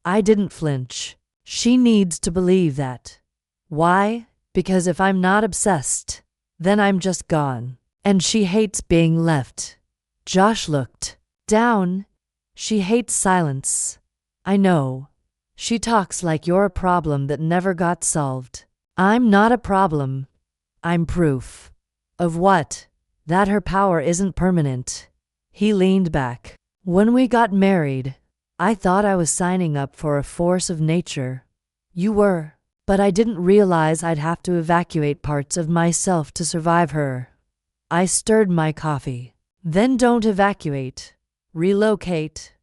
A: I didn't flinch. She needs to believe that. Why? Because if I'm not obsessed, then I'm just gone. And she hates being left. Josh looked down. She hates silence. I know. She talks like you're a problem that never got solved. I'm not a problem. I'm proof. Of what? That her power isn't permanent. He leaned back. When we got married, I thought I was signing up for a force of nature. You were. But I didn't realize I'd have to evacuate parts of myself to survive her. I stirred my coffee. Then don't evacuate. Relocate.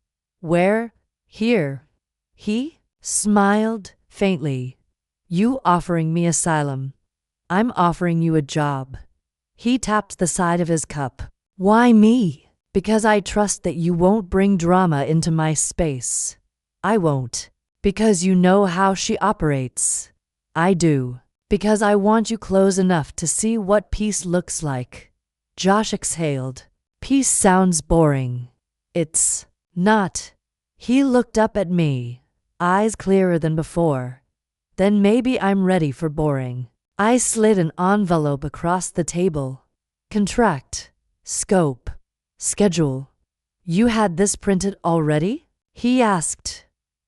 A: Where? Here. He smiled faintly. You offering me asylum. I'm offering you a job. He tapped the side of his cup. Why me? Because I trust that you won't bring drama into my space. I won't. Because you know how she operates. I do. Because I want you close enough to see what peace looks like. Josh exhaled. Peace sounds boring. It's not. He looked up at me, eyes clearer than before. Then maybe I'm ready for boring. I slid an envelope across the table. Contract, scope, schedule. You had this printed already? He asked.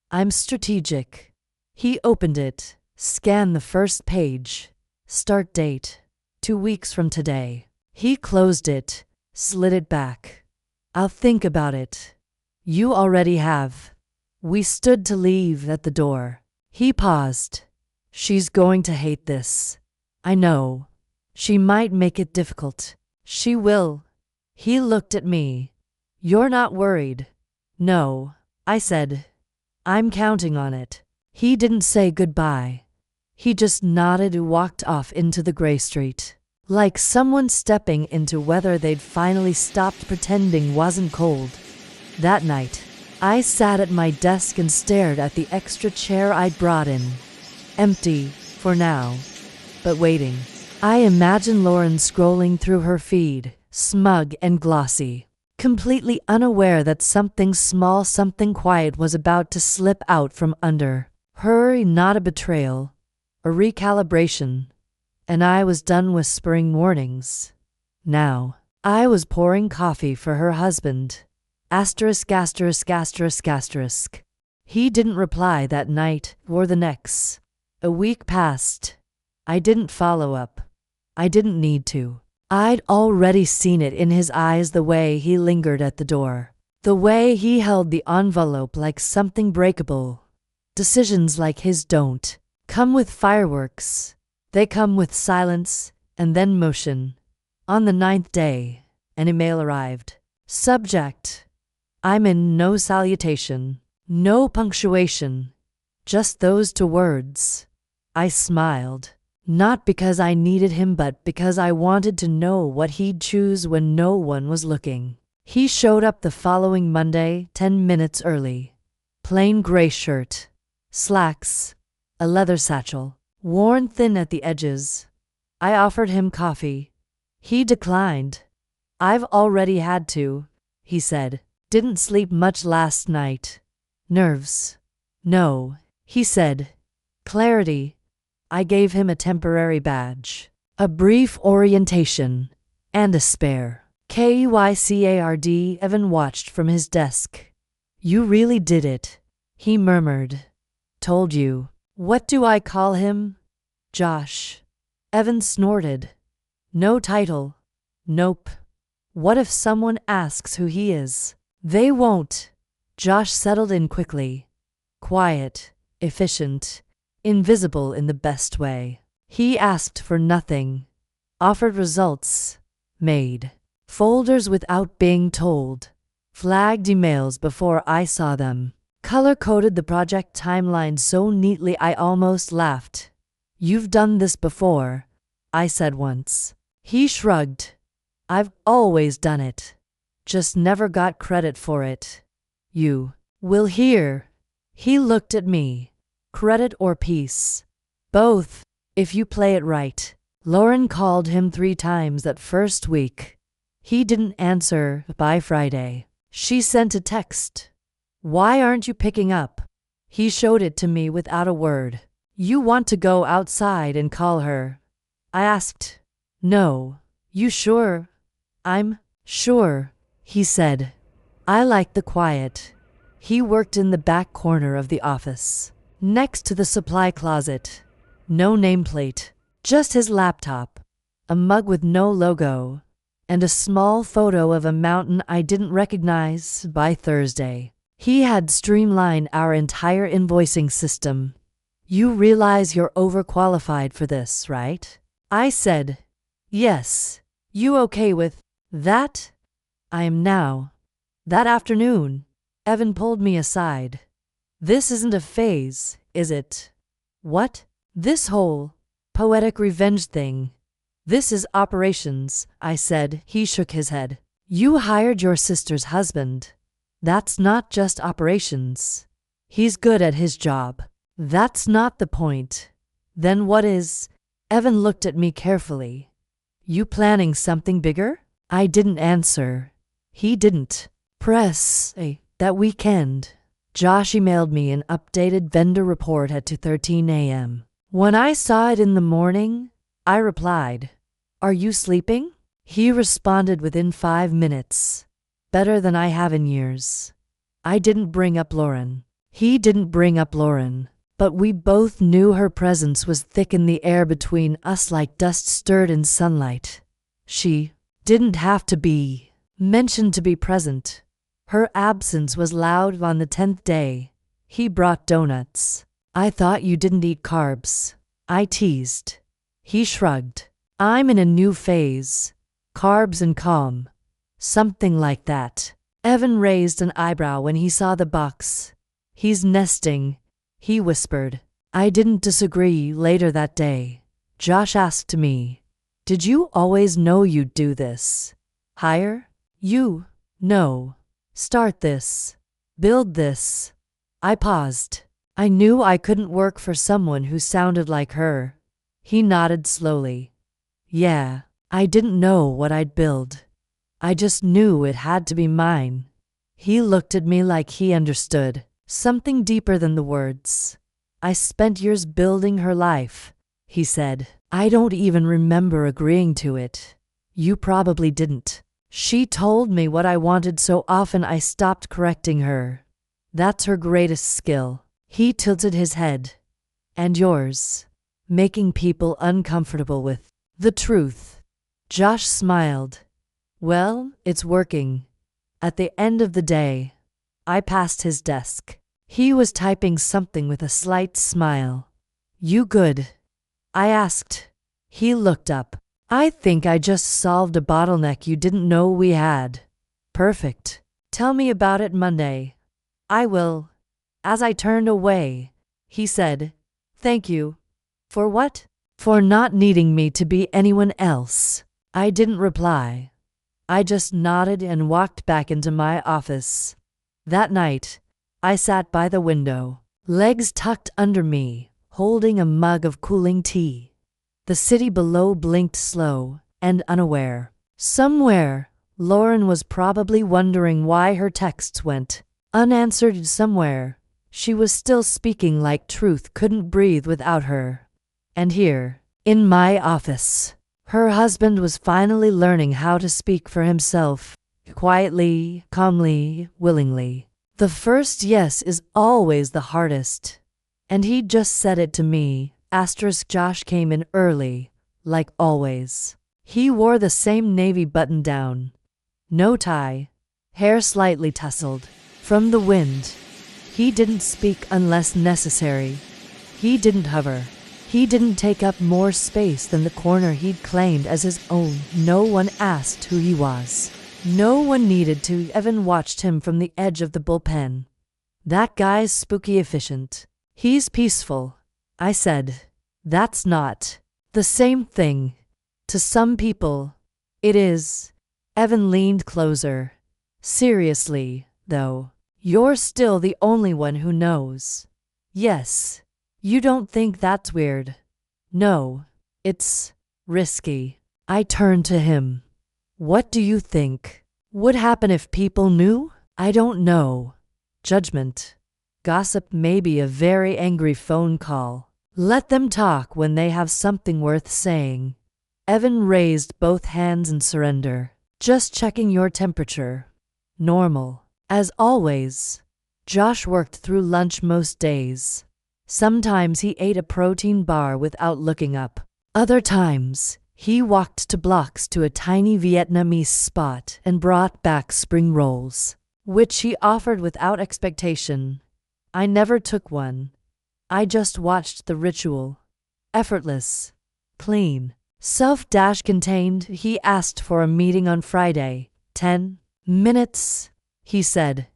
A: I'm strategic. He opened it, scanned the first page. Start date, 2 weeks from today. He closed it, slid it back. I'll think about it. You already have. We stood to leave at the door. He paused. She's going to hate this. I know. She might make it difficult. She will. He looked at me. You're not worried? No, I said. I'm counting on it. He didn't say goodbye. He just nodded and walked off into the gray street. Like someone stepping into weather they'd finally stopped pretending wasn't cold. That night, I sat at my desk and stared at the extra chair I'd brought in. Empty, for now, but waiting. I imagined Lauren scrolling through her feed, smug and glossy, completely unaware that something small, something quiet was about to slip out from under her. Not a betrayal, a recalibration, and I was done whispering warnings. Now, I was pouring coffee for her husband. Asterisk, asterisk, asterisk, asterisk. He didn't reply that night or the next. A week passed. I didn't follow up. I didn't need to. I'd already seen it in his eyes, the way he lingered at the door, the way he held the envelope like something breakable. Decisions like his don't come with fireworks. They come with silence and then motion. On the 9th day, an email arrived. Subject: I'm in. No salutation, no punctuation, just those 2 words. I smiled. Not because I needed him, but because I wanted to know what he'd choose when no one was looking. He showed up the following Monday, 10 minutes early. Plain gray shirt, slacks, a leather satchel, worn thin at the edges. I offered him coffee. He declined. I've already had 2, he said. Didn't sleep much last night. Nerves. No, he said. Clarity. I gave him a temporary badge, a brief orientation, and a spare. KYCARD. Evan watched from his desk. You really did it, he murmured. Told you. What do I call him? Josh. Evan snorted. No title. Nope. What if someone asks who he is? They won't. Josh settled in quickly. Quiet, efficient, invisible in the best way. He asked for nothing, offered results, made folders without being told, flagged emails before I saw them, color-coded the project timeline so neatly I almost laughed. You've done this before, I said once. He shrugged. I've always done it, just never got credit for it. You will hear. He looked at me. Credit or peace? Both, if you play it right. Lauren called him 3 times that first week. He didn't answer by Friday. She sent a text. Why aren't you picking up? He showed it to me without a word. You want to go outside and call her? I asked. No. You sure? I'm sure, he said. I like the quiet. He worked in the back corner of the office, next to the supply closet. No nameplate, just his laptop, a mug with no logo, and a small photo of a mountain I didn't recognize. By Thursday, he had streamlined our entire invoicing system. You realize you're overqualified for this, right? I said, yes. You okay with that? I am now. That afternoon, Evan pulled me aside. This isn't a phase, is it? What? This whole poetic revenge thing. This is operations, I said. He shook his head. You hired your sister's husband. That's not just operations. He's good at his job. That's not the point. Then what is? Evan looked at me carefully. You planning something bigger? I didn't answer. He didn't. Press that weekend. Josh emailed me an updated vendor report at 2:13 a.m. When I saw it in the morning, I replied. Are you sleeping? He responded within 5 minutes. Better than I have in years. I didn't bring up Lauren. He didn't bring up Lauren. But we both knew her presence was thick in the air between us like dust stirred in sunlight. She didn't have to be mentioned to be present. Her absence was loud on the 10th day. He brought donuts. I thought you didn't eat carbs. I teased. He shrugged. I'm in a new phase. Carbs and calm. Something like that. Evan raised an eyebrow when he saw the box. He's nesting, he whispered. I didn't disagree. Later that day, Josh asked me, did you always know you'd do this? Hire? You? No. Start this. Build this. I paused. I knew I couldn't work for someone who sounded like her. He nodded slowly. Yeah, I didn't know what I'd build. I just knew it had to be mine. He looked at me like he understood. Something deeper than the words. I spent years building her life, he said. I don't even remember agreeing to it. You probably didn't. She told me what I wanted so often I stopped correcting her. That's her greatest skill. He tilted his head. And yours. Making people uncomfortable with the truth. Josh smiled. Well, it's working. At the end of the day, I passed his desk. He was typing something with a slight smile. You good? I asked. He looked up. I think I just solved a bottleneck you didn't know we had. Perfect. Tell me about it Monday. I will. As I turned away, he said, thank you. For what? For not needing me to be anyone else. I didn't reply. I just nodded and walked back into my office. That night, I sat by the window, legs tucked under me, holding a mug of cooling tea. The city below blinked slow and unaware. Somewhere, Lauren was probably wondering why her texts went unanswered. Somewhere, she was still speaking like truth couldn't breathe without her. And here, in my office, her husband was finally learning how to speak for himself, quietly, calmly, willingly. The first yes is always the hardest. And he just said it to me. Josh came in early, like always. He wore the same navy button-down. No tie. Hair slightly tousled. From the wind. He didn't speak unless necessary. He didn't hover. He didn't take up more space than the corner he'd claimed as his own. No one asked who he was. No one needed to. Evan watched him from the edge of the bullpen. That guy's spooky efficient. He's peaceful. I said, that's not the same thing. To some people, it is. Evan leaned closer. Seriously, though, you're still the only one who knows. Yes. You don't think that's weird? No. It's risky. I turned to him. What do you think would happen if people knew? I don't know. Judgment. Gossip, maybe a very angry phone call. Let them talk when they have something worth saying. Evan raised both hands in surrender. Just checking your temperature. Normal. As always. Josh worked through lunch most days. Sometimes he ate a protein bar without looking up. Other times, he walked 2 blocks to a tiny Vietnamese spot and brought back spring rolls, which he offered without expectation. I never took one. I just watched the ritual. Effortless. Clean. Self-contained. He asked for a meeting on Friday. 10 minutes, he said.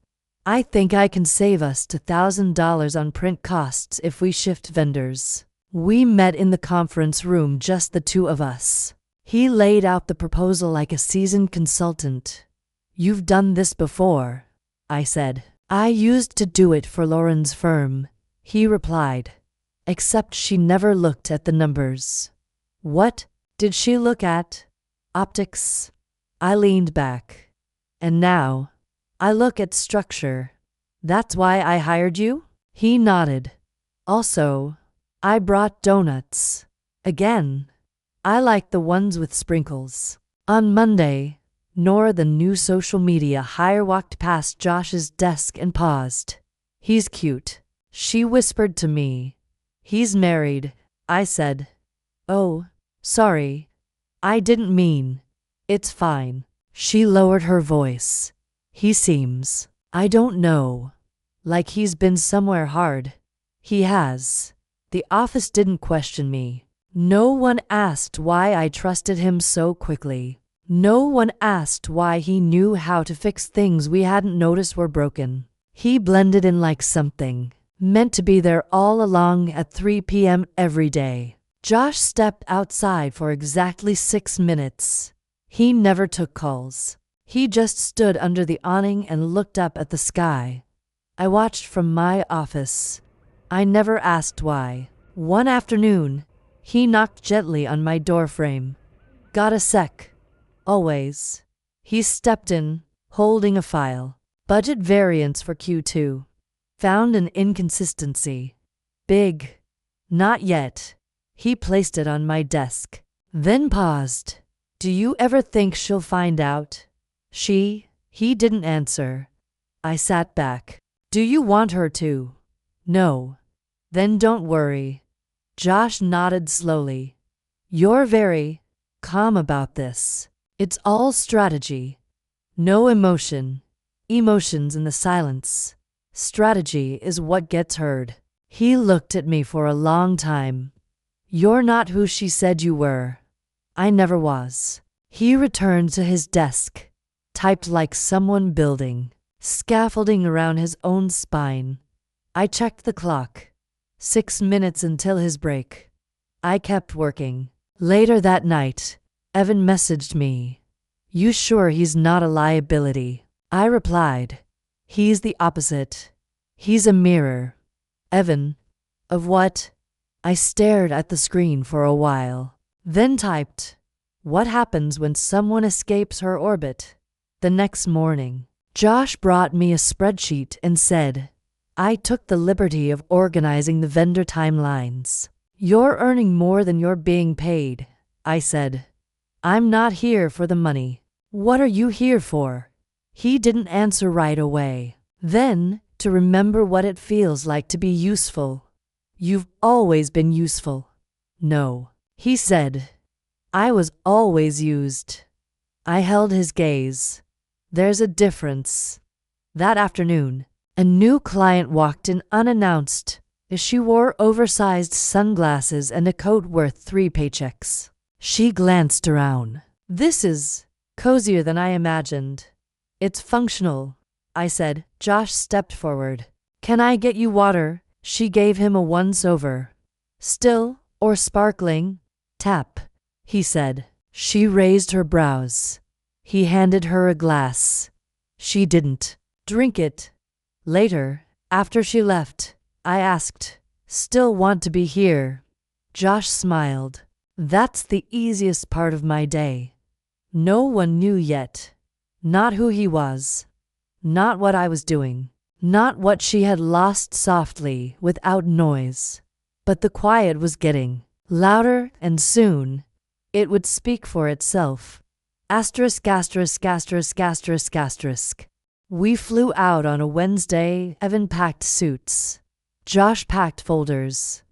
A: I think I can save us $1,000 on print costs if we shift vendors. We met in the conference room, just the 2 of us. He laid out the proposal like a seasoned consultant. You've done this before, I said. I used to do it for Lauren's firm, he replied. Except she never looked at the numbers. What did she look at? Optics. I leaned back. And now, I look at structure. That's why I hired you? He nodded. Also, I brought donuts. Again. I like the ones with sprinkles. On Monday, Nora, the new social media hire, walked past Josh's desk and paused. He's cute, she whispered to me. He's married, I said. Oh, sorry. I didn't mean. It's fine. She lowered her voice. He seems, I don't know, like he's been somewhere hard. He has. The office didn't question me. No one asked why I trusted him so quickly. No one asked why he knew how to fix things we hadn't noticed were broken. He blended in like something meant to be there all along at 3 p.m. every day. Josh stepped outside for exactly 6 minutes. He never took calls. He just stood under the awning and looked up at the sky. I watched from my office. I never asked why. One afternoon, he knocked gently on my doorframe. Got a sec? Always. He stepped in, holding a file. Budget variance for Q2. Found an inconsistency. Big. Not yet. He placed it on my desk. Then paused. Do you ever think she'll find out? He didn't answer. I sat back. Do you want her to? No. Then don't worry. Josh nodded slowly. You're very calm about this. It's all strategy. No emotion. Emotions in the silence. Strategy is what gets heard. He looked at me for a long time. You're not who she said you were. I never was. He returned to his desk, typed like someone building scaffolding around his own spine. I checked the clock. 6 minutes until his break. I kept working. Later that night, Evan messaged me. You sure he's not a liability? I replied. He's the opposite. He's a mirror. Evan. Of what? I stared at the screen for a while, then typed. What happens when someone escapes her orbit? The next morning, Josh brought me a spreadsheet and said, I took the liberty of organizing the vendor timelines. You're earning more than you're being paid, I said. I'm not here for the money. What are you here for? He didn't answer right away. Then, to remember what it feels like to be useful. You've always been useful. No, he said. I was always used. I held his gaze. There's a difference. That afternoon, a new client walked in unannounced. She wore oversized sunglasses and a coat worth 3 paychecks. She glanced around. This is cozier than I imagined. It's functional, I said. Josh stepped forward. Can I get you water? She gave him a once-over. Still or sparkling? Tap, he said. She raised her brows. He handed her a glass. She didn't drink it. Later, after she left, I asked, Still want to be here? Josh smiled. That's the easiest part of my day. No one knew yet. Not who he was. Not what I was doing. Not what she had lost softly, without noise. But the quiet was getting louder, and soon it would speak for itself. Asterisk, asterisk, asterisk, asterisk, asterisk. We flew out on a Wednesday. Evan packed suits. Josh packed folders.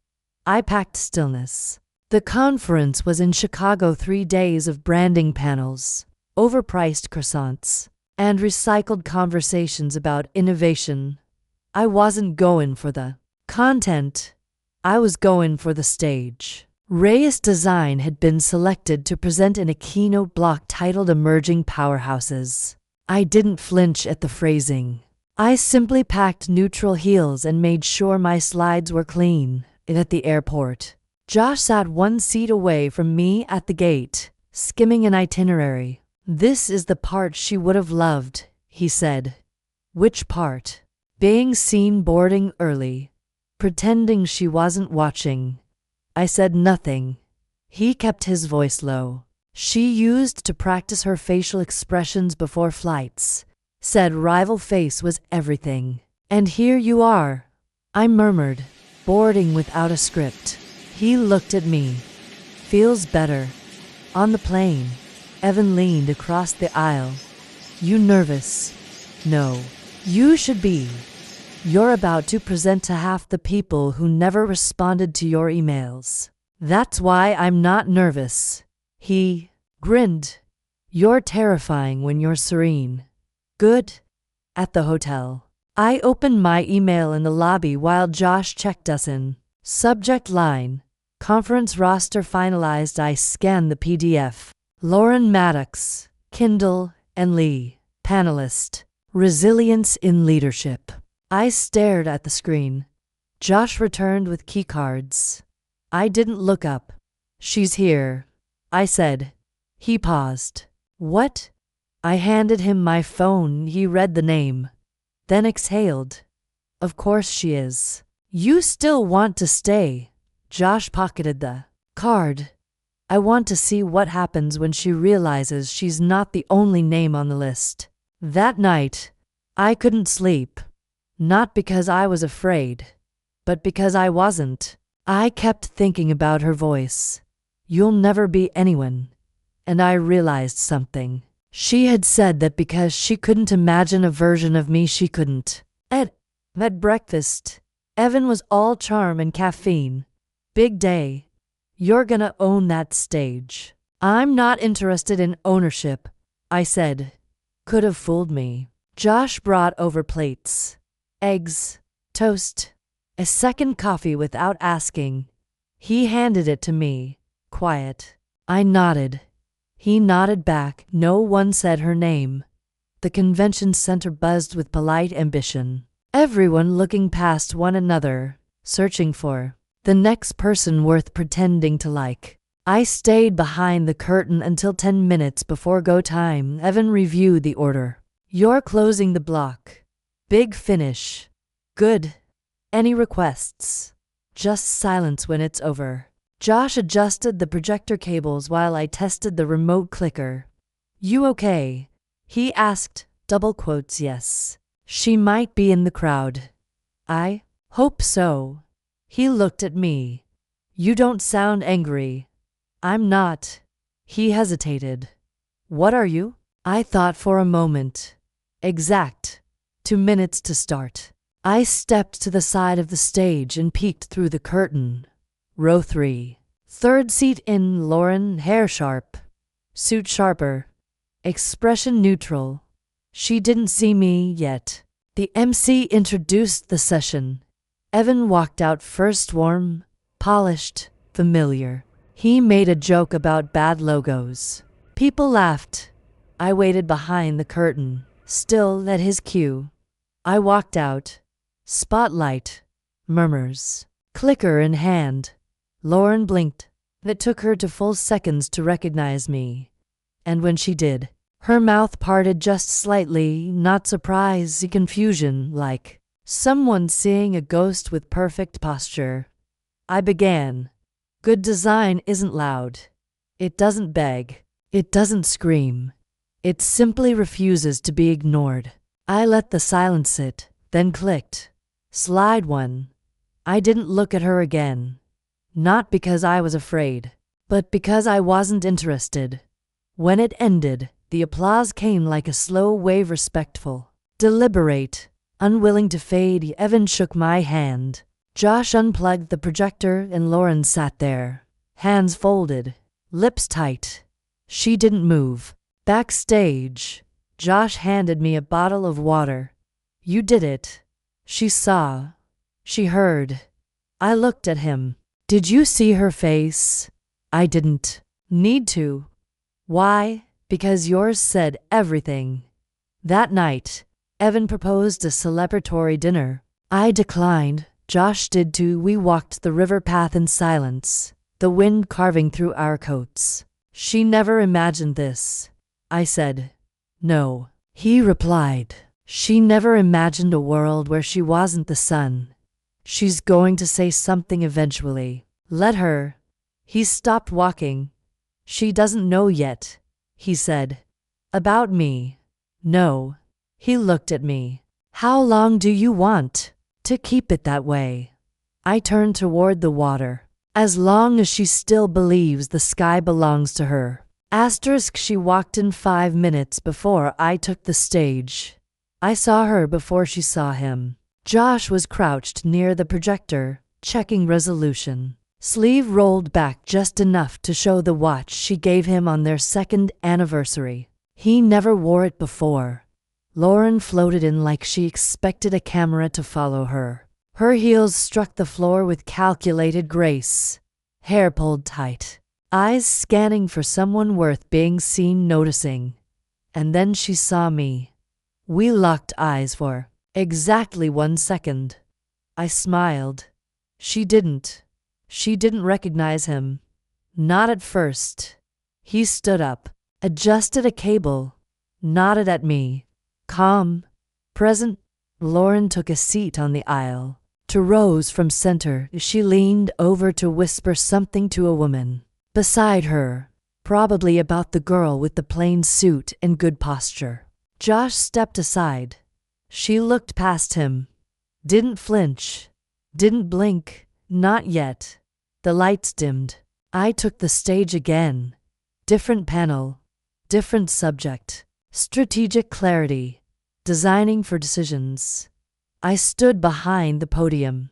A: I packed stillness. The conference was in Chicago. 3 days of branding panels, overpriced croissants, and recycled conversations about innovation. I wasn't going for the content. I was going for the stage. Reyes Design had been selected to present in a keynote block titled Emerging Powerhouses. I didn't flinch at the phrasing. I simply packed neutral heels and made sure my slides were clean. At the airport, Josh sat 1 seat away from me at the gate, skimming an itinerary. This is the part she would have loved, he said. Which part? Being seen boarding early. Pretending she wasn't watching. I said nothing. He kept his voice low. She used to practice her facial expressions before flights. Said rival face was everything. And here you are. I murmured, boarding without a script. He looked at me. Feels better. On the plane, Evan leaned across the aisle. You nervous? No. You should be. You're about to present to half the people who never responded to your emails. That's why I'm not nervous. He grinned. You're terrifying when you're serene. Good. At the hotel, I opened my email in the lobby while Josh checked us in. Subject line: Conference roster finalized. I scanned the PDF. Lauren Maddox, Kindle and Lee. Panelist: Resilience in Leadership. I stared at the screen. Josh returned with keycards. I didn't look up. She's here, I said. He paused. What? I handed him my phone. He read the name, then exhaled. Of course she is. You still want to stay? Josh pocketed the card. I want to see what happens when she realizes she's not the only name on the list. That night, I couldn't sleep. Not because I was afraid, but because I wasn't. I kept thinking about her voice. You'll never be anyone. And I realized something. She had said that because she couldn't imagine a version of me she couldn't. At breakfast, Evan was all charm and caffeine. Big day. You're gonna own that stage. I'm not interested in ownership, I said. Could have fooled me. Josh brought over plates. Eggs, toast, a second coffee without asking. He handed it to me, quiet. I nodded. He nodded back. No one said her name. The convention center buzzed with polite ambition. Everyone looking past one another, searching for the next person worth pretending to like. I stayed behind the curtain until 10 minutes before go time. Evan reviewed the order. You're closing the block. Big finish. Good. Any requests? Just silence when it's over. Josh adjusted the projector cables while I tested the remote clicker. You okay? He asked, double quotes yes. She might be in the crowd. I hope so. He looked at me. You don't sound angry. I'm not. He hesitated. What are you? I thought for a moment. Exact. 2 minutes to start. I stepped to the side of the stage and peeked through the curtain. Row 3. Third seat in. Lauren, hair sharp. Suit sharper. Expression neutral. She didn't see me yet. The MC introduced the session. Evan walked out first, warm, polished, familiar. He made a joke about bad logos. People laughed. I waited behind the curtain, still at his cue. I walked out. Spotlight. Murmurs. Clicker in hand. Lauren blinked. It took her 2 full seconds to recognize me. And when she did, her mouth parted just slightly, not surprise, confusion, like someone seeing a ghost with perfect posture. I began. Good design isn't loud. It doesn't beg. It doesn't scream. It simply refuses to be ignored. I let the silence sit, then clicked. Slide 1. I didn't look at her again. Not because I was afraid, but because I wasn't interested. When it ended, the applause came like a slow wave, respectful, deliberate, unwilling to fade. Evan shook my hand. Josh unplugged the projector and Lauren sat there, hands folded, lips tight. She didn't move. Backstage, Josh handed me a bottle of water. You did it. She saw. She heard. I looked at him. Did you see her face? I didn't. Need to. Why? Because yours said everything. That night, Evan proposed a celebratory dinner. I declined. Josh did too. We walked the river path in silence, the wind carving through our coats. She never imagined this, I said. No, he replied. She never imagined a world where she wasn't the sun. She's going to say something eventually. Let her. He stopped walking. She doesn't know yet, he said. About me. No. He looked at me. How long do you want to keep it that way? I turned toward the water. As long as she still believes the sky belongs to her. Asterisk she walked in 5 minutes before I took the stage. I saw her before she saw him. Josh was crouched near the projector, checking resolution. Sleeve rolled back just enough to show the watch she gave him on their 2nd anniversary. He never wore it before. Lauren floated in like she expected a camera to follow her. Her heels struck the floor with calculated grace. Hair pulled tight. Eyes scanning for someone worth being seen noticing. And then she saw me. We locked eyes for exactly 1 second. I smiled. She didn't. She didn't recognize him. Not at first. He stood up, adjusted a cable, nodded at me. Calm, present. Lauren took a seat on the aisle. To Rose from center, she leaned over to whisper something to a woman beside her, probably about the girl with the plain suit and good posture. Josh stepped aside. She looked past him. Didn't flinch. Didn't blink. Not yet. The lights dimmed. I took the stage again. Different panel. Different subject. Strategic clarity. Designing for decisions. I stood behind the podium.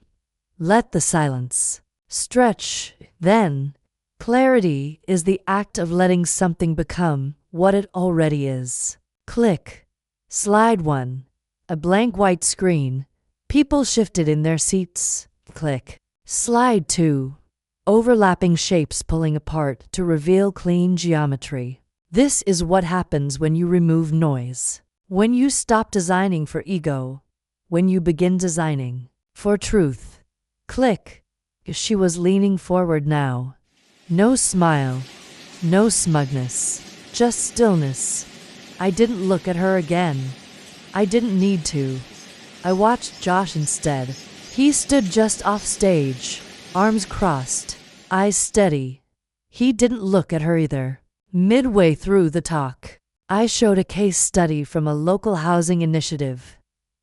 A: Let the silence stretch. Then, clarity is the act of letting something become what it already is. Click. Slide 1. A blank white screen. People shifted in their seats. Click. Slide 2. Overlapping shapes pulling apart to reveal clean geometry. This is what happens when you remove noise. When you stop designing for ego. When you begin designing for truth. Click. She was leaning forward now. No smile. No smugness. Just stillness. I didn't look at her again. I didn't need to. I watched Josh instead. He stood just off stage, arms crossed, eyes steady. He didn't look at her either. Midway through the talk, I showed a case study from a local housing initiative.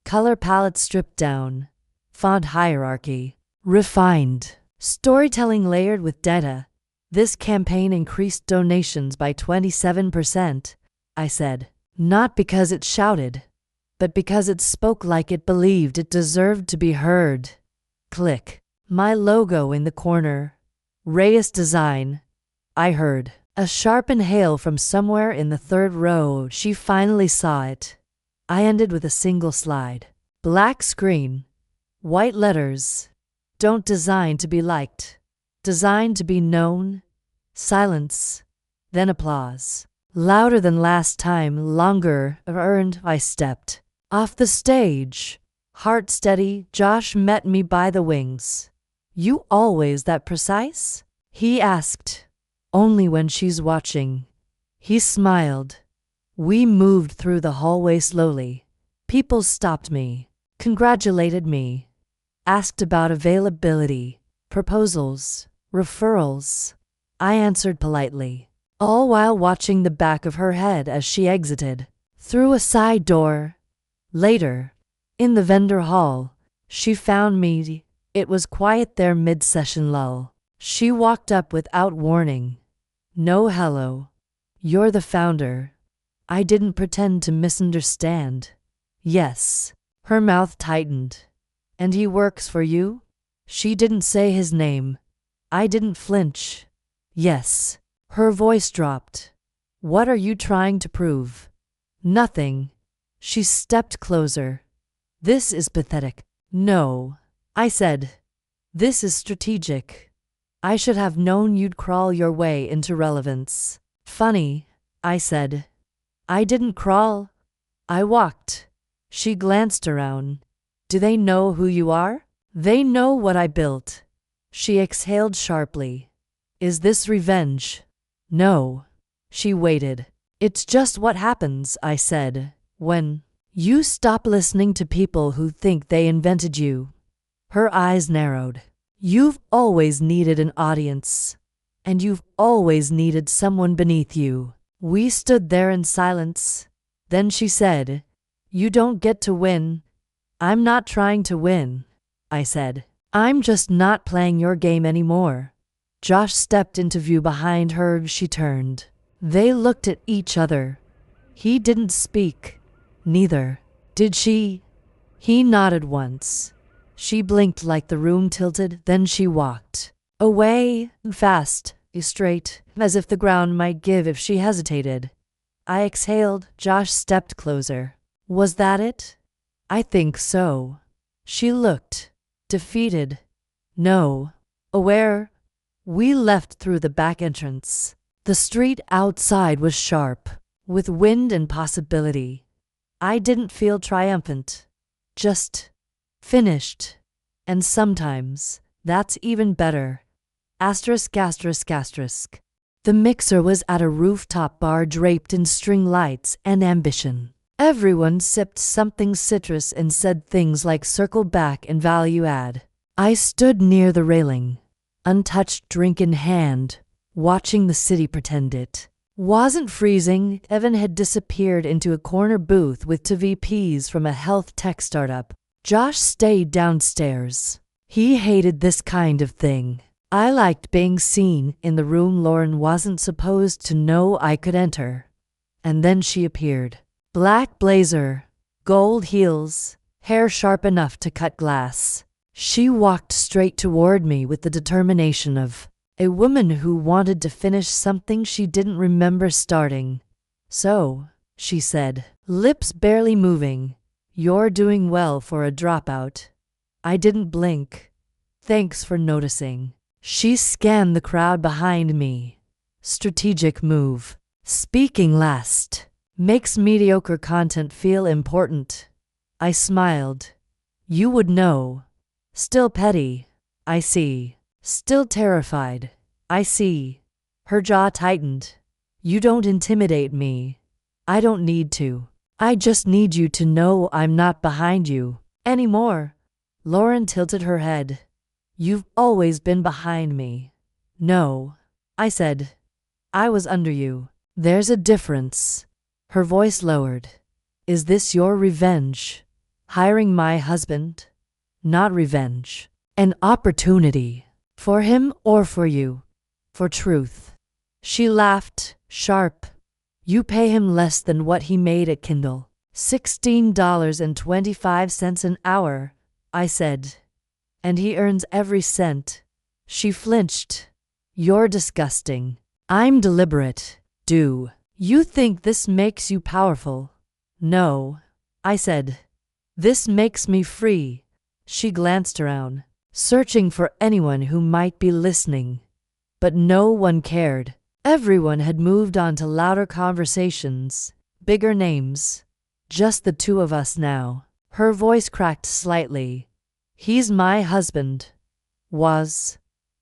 A: Color palette stripped down, font hierarchy refined, storytelling layered with data. This campaign increased donations by 27%, I said. Not because it shouted, but because it spoke like it believed it deserved to be heard. Click. My logo in the corner. Reyes Design. I heard a sharp inhale from somewhere in the 3rd row. She finally saw it. I ended with a single slide. Black screen. White letters. Don't design to be liked. Design to be known. Silence. Then applause. Louder than last time, longer, earned. I stepped off the stage. Heart steady, Josh met me by the wings. You always that precise? He asked. Only when she's watching. He smiled. We moved through the hallway slowly. People stopped me, congratulated me, asked about availability, proposals, referrals. I answered politely, all while watching the back of her head as she exited through a side door. Later, in the vendor hall, she found me. It was quiet there mid-session lull. She walked up without warning. No hello. You're the founder. I didn't pretend to misunderstand. Yes. Her mouth tightened. And he works for you? She didn't say his name. I didn't flinch. Yes. Her voice dropped. What are you trying to prove? Nothing. She stepped closer. This is pathetic. No, I said. This is strategic. I should have known you'd crawl your way into relevance. Funny, I said. I didn't crawl. I walked. She glanced around. Do they know who you are? They know what I built. She exhaled sharply. Is this revenge? No. She waited. It's just what happens, I said, when you stop listening to people who think they invented you. Her eyes narrowed. You've always needed an audience. And you've always needed someone beneath you. We stood there in silence. Then she said, You don't get to win. I'm not trying to win, I said. I'm just not playing your game anymore. Josh stepped into view behind her. She turned. They looked at each other. He didn't speak. Neither did she. He nodded once. She blinked like the room tilted, then she walked away, fast, straight, as if the ground might give if she hesitated. I exhaled. Josh stepped closer. Was that it? I think so. She looked defeated. No. Aware. We left through the back entrance. The street outside was sharp, with wind and possibility. I didn't feel triumphant. Just finished. And sometimes that's even better. Asterisk, asterisk, asterisk. The mixer was at a rooftop bar draped in string lights and ambition. Everyone sipped something citrus and said things like circle back and value add. I stood near the railing, untouched drink in hand, watching the city pretend it wasn't freezing. Evan had disappeared into a corner booth with two VPs from a health tech startup. Josh stayed downstairs. He hated this kind of thing. I liked being seen in the room Lauren wasn't supposed to know I could enter. And then she appeared. Black blazer, gold heels, hair sharp enough to cut glass. She walked straight toward me with the determination of a woman who wanted to finish something she didn't remember starting. So, she said, lips barely moving, "You're doing well for a dropout." I didn't blink. Thanks for noticing. She scanned the crowd behind me. Strategic move. Speaking last makes mediocre content feel important. I smiled. You would know. Still petty. I see. Still terrified. I see. Her jaw tightened. You don't intimidate me. I don't need to. I just need you to know I'm not behind you anymore. Lauren tilted her head. You've always been behind me. No, I said. I was under you. There's a difference. Her voice lowered. Is this your revenge? Hiring my husband? Not revenge. An opportunity. For him or for you? For truth. She laughed, sharp. You pay him less than what he made at Kindle. $16.25 an hour, I said. And he earns every cent. She flinched. You're disgusting. I'm deliberate. Do you think this makes you powerful? No, I said. This makes me free. She glanced around, searching for anyone who might be listening. But no one cared. Everyone had moved on to louder conversations, bigger names. Just the two of us now. Her voice cracked slightly. He's my husband. Was.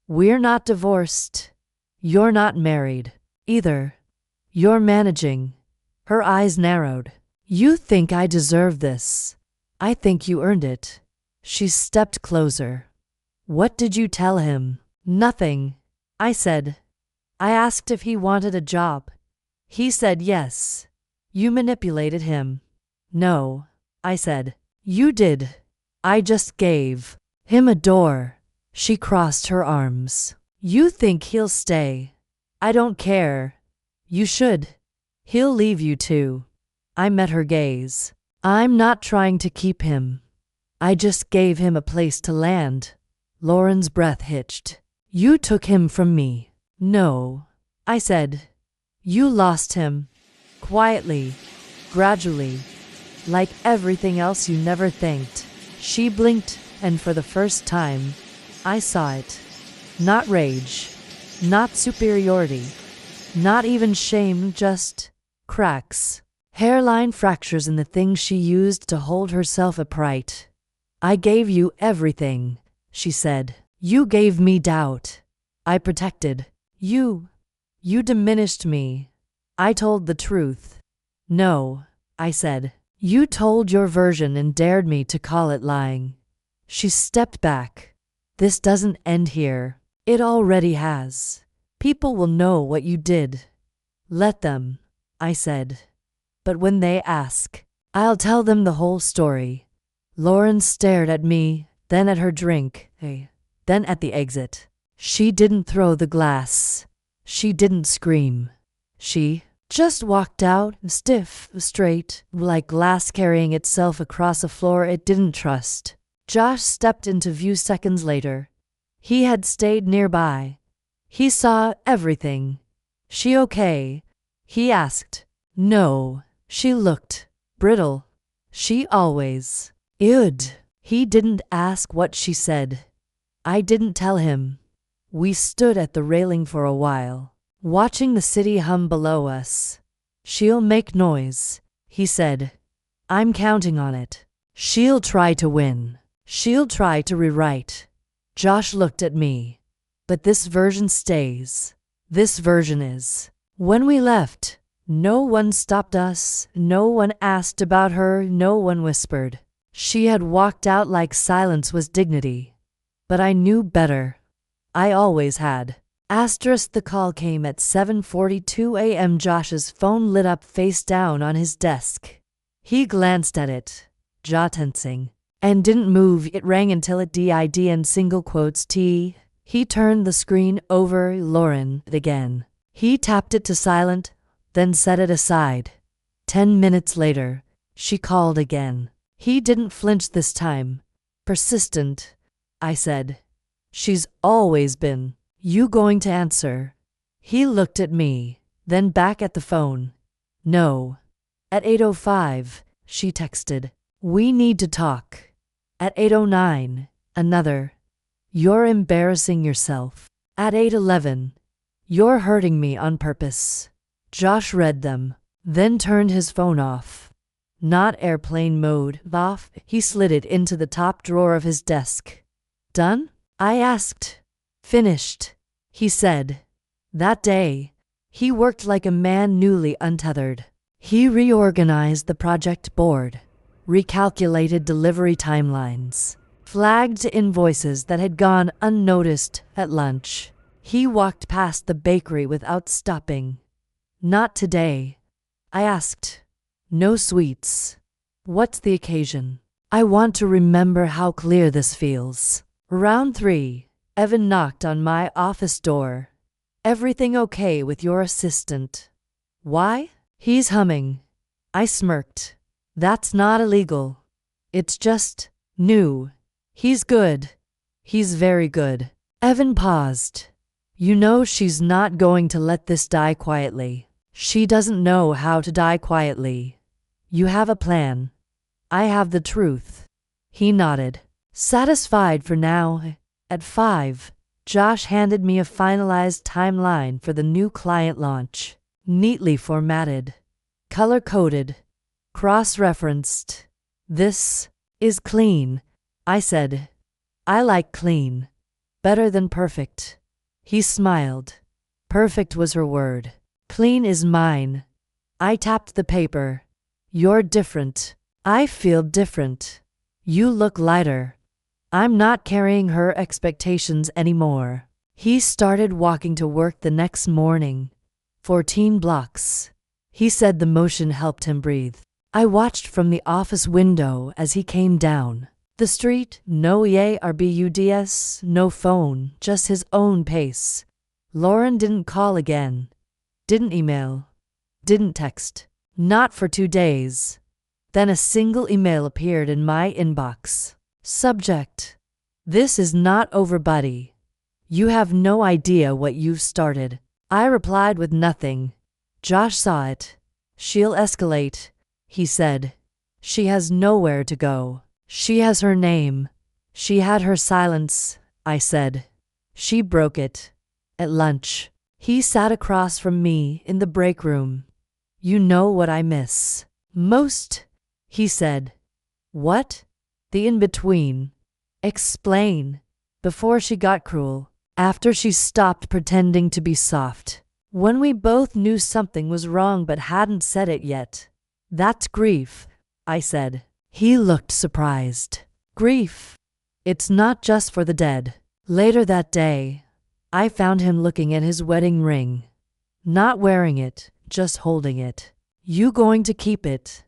A: We're not divorced. You're not married. Either. You're managing. Her eyes narrowed. You think I deserve this. I think you earned it. She stepped closer. What did you tell him? Nothing, I said. I asked if he wanted a job. He said yes. You manipulated him. No, I said. You did. I just gave him a door. She crossed her arms. You think he'll stay? I don't care. You should. He'll leave you too. I met her gaze. I'm not trying to keep him. I just gave him a place to land. Lauren's breath hitched. You took him from me. No, I said. You lost him. Quietly. Gradually. Like everything else you never thanked. She blinked, and for the first time, I saw it. Not rage. Not superiority. Not even shame, just cracks. Hairline fractures in the things she used to hold herself upright. I gave you everything, she said. You gave me doubt. I protected. You diminished me. I told the truth. No, I said. You told your version and dared me to call it lying. She stepped back. This doesn't end here. It already has. People will know what you did. Let them, I said. But when they ask, I'll tell them the whole story. Lauren stared at me, then at her drink, then at the exit. She didn't throw the glass. She didn't scream. She just walked out, stiff, straight, like glass carrying itself across a floor it didn't trust. Josh stepped into view seconds later. He had stayed nearby. He saw everything. She okay? He asked. No. She looked brittle. She always. Id. He didn't ask what she said. I didn't tell him. We stood at the railing for a while, watching the city hum below us. She'll make noise, he said. I'm counting on it. She'll try to win. She'll try to rewrite. Josh looked at me. But this version stays. This version is. When we left, no one stopped us, no one asked about her, no one whispered. She had walked out like silence was dignity. But I knew better. I always had. The call came at 7:42 a.m. Josh's phone lit up face down on his desk. He glanced at it, jaw tensing, and didn't move. It rang until it did in single quotes T. He turned the screen over. Lauren again. He tapped it to silent, then set it aside. 10 minutes later, she called again. He didn't flinch this time. Persistent, I said. She's always been. You going to answer? He looked at me, then back at the phone. No. At 8:05, she texted. We need to talk. At 8:09, another. You're embarrassing yourself. At 8:11, you're hurting me on purpose. Josh read them, then turned his phone off. Not airplane mode, off. He slid it into the top drawer of his desk. Done? I asked. Finished, he said. That day, he worked like a man newly untethered. He reorganized the project board, recalculated delivery timelines, flagged invoices that had gone unnoticed at lunch. He walked past the bakery without stopping. Not today, I asked. No sweets. What's the occasion? I want to remember how clear this feels. Round 3, Evan knocked on my office door. Everything okay with your assistant? Why? He's humming. I smirked. That's not illegal. It's just new. He's good. He's very good. Evan paused. You know she's not going to let this die quietly. She doesn't know how to die quietly. You have a plan. I have the truth. He nodded. Satisfied for now. At 5, Josh handed me a finalized timeline for the new client launch. Neatly formatted. Color-coded. Cross-referenced. This is clean, I said. I like clean. Better than perfect. He smiled. Perfect was her word. Clean is mine. I tapped the paper. You're different. I feel different. You look lighter. I'm not carrying her expectations anymore. He started walking to work the next morning. 14 blocks. He said the motion helped him breathe. I watched from the office window as he came down the street. No EARBUDS, no phone, just his own pace. Lauren didn't call again. Didn't email. Didn't text. Not for 2 days. Then a single email appeared in my inbox. Subject: This is not over, buddy. You have no idea what you've started. I replied with nothing. Josh saw it. She'll escalate, he said. She has nowhere to go. She has her name. She had her silence, I said. She broke it. At lunch, he sat across from me in the break room. You know what I miss most, he said. What? The in-between. Explain. Before she got cruel. After she stopped pretending to be soft. When we both knew something was wrong but hadn't said it yet. That's grief, I said. He looked surprised. Grief. It's not just for the dead. Later that day, I found him looking at his wedding ring. Not wearing it, just holding it. You going to keep it?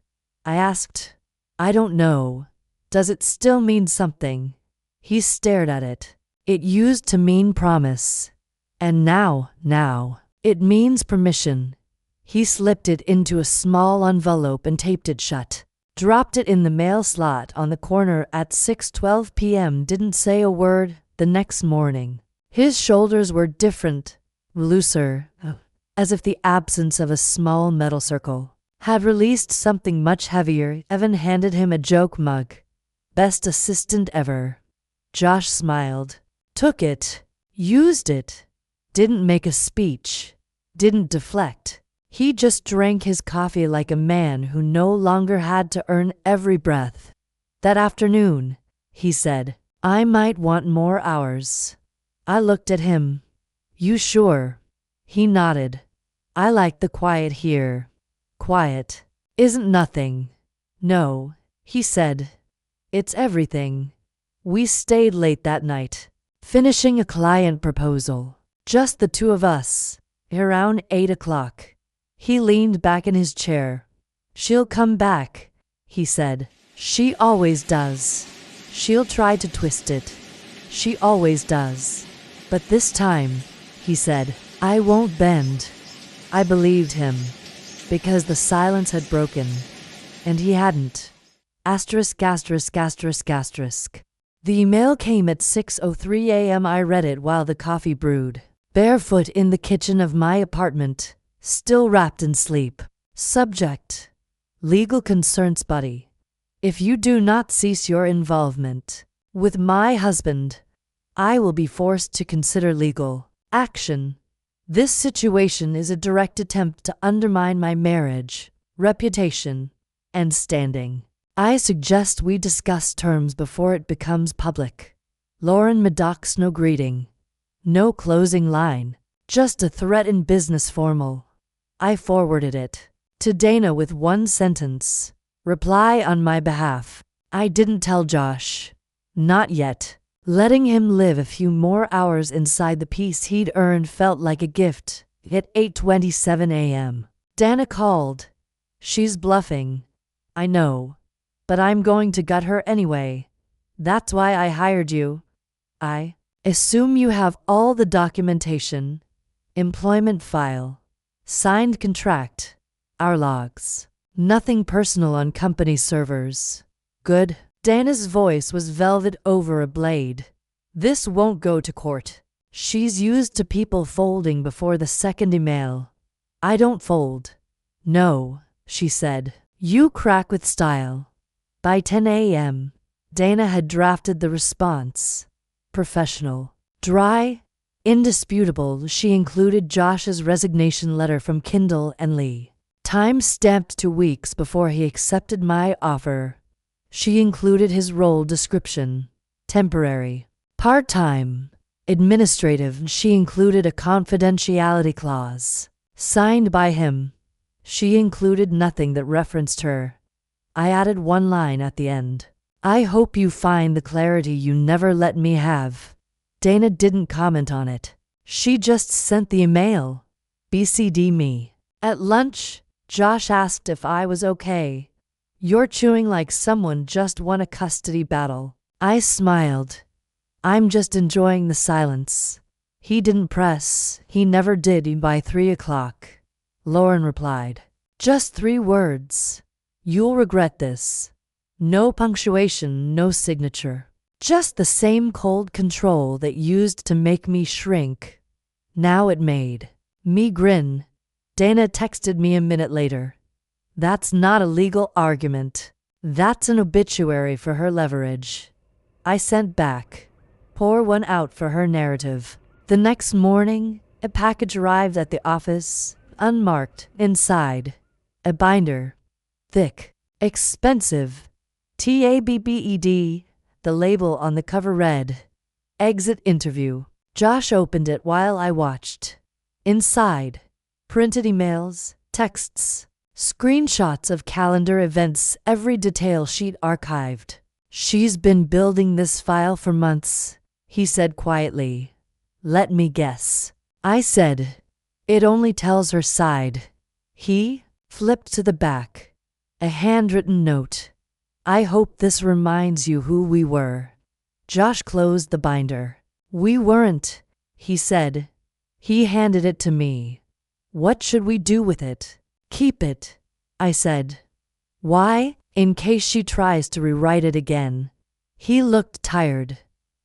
A: I asked. I don't know. Does it still mean something? He stared at it. It used to mean promise. And now, it means permission. He slipped it into a small envelope and taped it shut. Dropped it in the mail slot on the corner at 6:12 p.m. Didn't say a word. The next morning, his shoulders were different, looser, as if the absence of a small metal circle had released something much heavier. Evan handed him a joke mug. Best assistant ever. Josh smiled. Took it. Used it. Didn't make a speech. Didn't deflect. He just drank his coffee like a man who no longer had to earn every breath. That afternoon, he said, I might want more hours. I looked at him. You sure? He nodded. I like the quiet here. Quiet isn't nothing. No, he said. It's everything. We stayed late that night, finishing a client proposal. Just the two of us, around 8 o'clock. He leaned back in his chair. She'll come back, he said. She always does. She'll try to twist it. She always does. But this time, he said, I won't bend. I believed him, because the silence had broken, and he hadn't. Asterisk, asterisk, asterisk, asterisk. The email came at 6:03 a.m. I read it while the coffee brewed, barefoot in the kitchen of my apartment, still wrapped in sleep. Subject: Legal concerns, buddy. If you do not cease your involvement with my husband, I will be forced to consider legal action. This situation is a direct attempt to undermine my marriage, reputation, and standing. I suggest we discuss terms before it becomes public. Lauren Maddox. No greeting. No closing line. Just a threat in business formal. I forwarded it to Dana with one sentence. Reply on my behalf. I didn't tell Josh. Not yet. Letting him live a few more hours inside the peace he'd earned felt like a gift. At 8:27 a.m. Dana called. She's bluffing. I know. But I'm going to gut her anyway. That's why I hired you. I assume you have all the documentation. Employment file. Signed contract. Our logs. Nothing personal on company servers. Good. Dana's voice was velvet over a blade. This won't go to court. She's used to people folding before the second email. I don't fold. No, she said. You crack with style. By 10 a.m., Dana had drafted the response. Professional. Dry. Indisputable. She included Josh's resignation letter from Kindle and Lee, time-stamped 2 weeks before he accepted my offer. She included his role description. Temporary. Part-time. Administrative. She included a confidentiality clause, signed by him. She included nothing that referenced her. I added one line at the end. I hope you find the clarity you never let me have. Dana didn't comment on it. She just sent the email. BCD me. At lunch, Josh asked if I was okay. You're chewing like someone just won a custody battle. I smiled. I'm just enjoying the silence. He didn't press. He never did. By 3 o'clock. Lauren replied. Just 3 words. You'll regret this. No punctuation, no signature. Just the same cold control that used to make me shrink. Now it made me grin. Dana texted me a minute later. That's not a legal argument. That's an obituary for her leverage. I sent back. Pour one out for her narrative. The next morning, a package arrived at the office, unmarked, inside. A binder. Thick. Expensive. TABBED. The label on the cover read, Exit Interview. Josh opened it while I watched. Inside, printed emails, texts, screenshots of calendar events, every detail sheet archived. She's been building this file for months, he said quietly. Let me guess. I said, it only tells her side. He flipped to the back. A handwritten note. I hope this reminds you who we were. Josh closed the binder. We weren't, he said. He handed it to me. What should we do with it? Keep it, I said. Why? In case she tries to rewrite it again. He looked tired,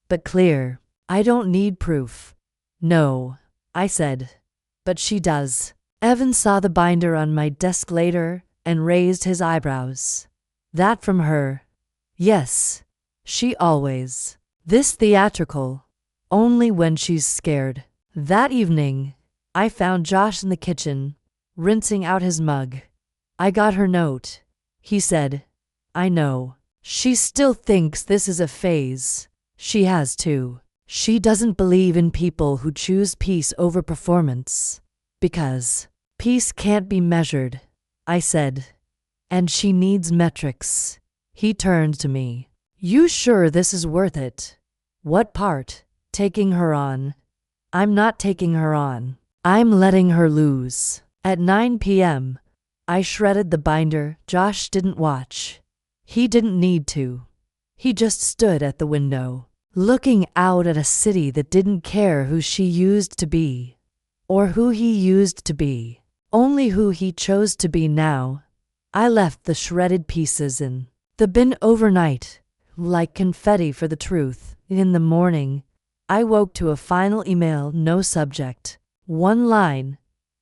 A: but clear. I don't need proof. No, I said. But she does. Evan saw the binder on my desk later and raised his eyebrows. That from her? Yes. She always. This theatrical. Only when she's scared. That evening, I found Josh in the kitchen, rinsing out his mug. I got her note. He said, I know. She still thinks this is a phase. She has to. She doesn't believe in people who choose peace over performance. Because peace can't be measured, I said. And she needs metrics. He turned to me. You sure this is worth it? What part? Taking her on? I'm not taking her on. I'm letting her lose. At 9 p.m., I shredded the binder. Josh didn't watch. He didn't need to. He just stood at the window, looking out at a city that didn't care who she used to be, or who he used to be, only who he chose to be now. I left the shredded pieces in the bin overnight, like confetti for the truth. In the morning, I woke to a final email, no subject. One line.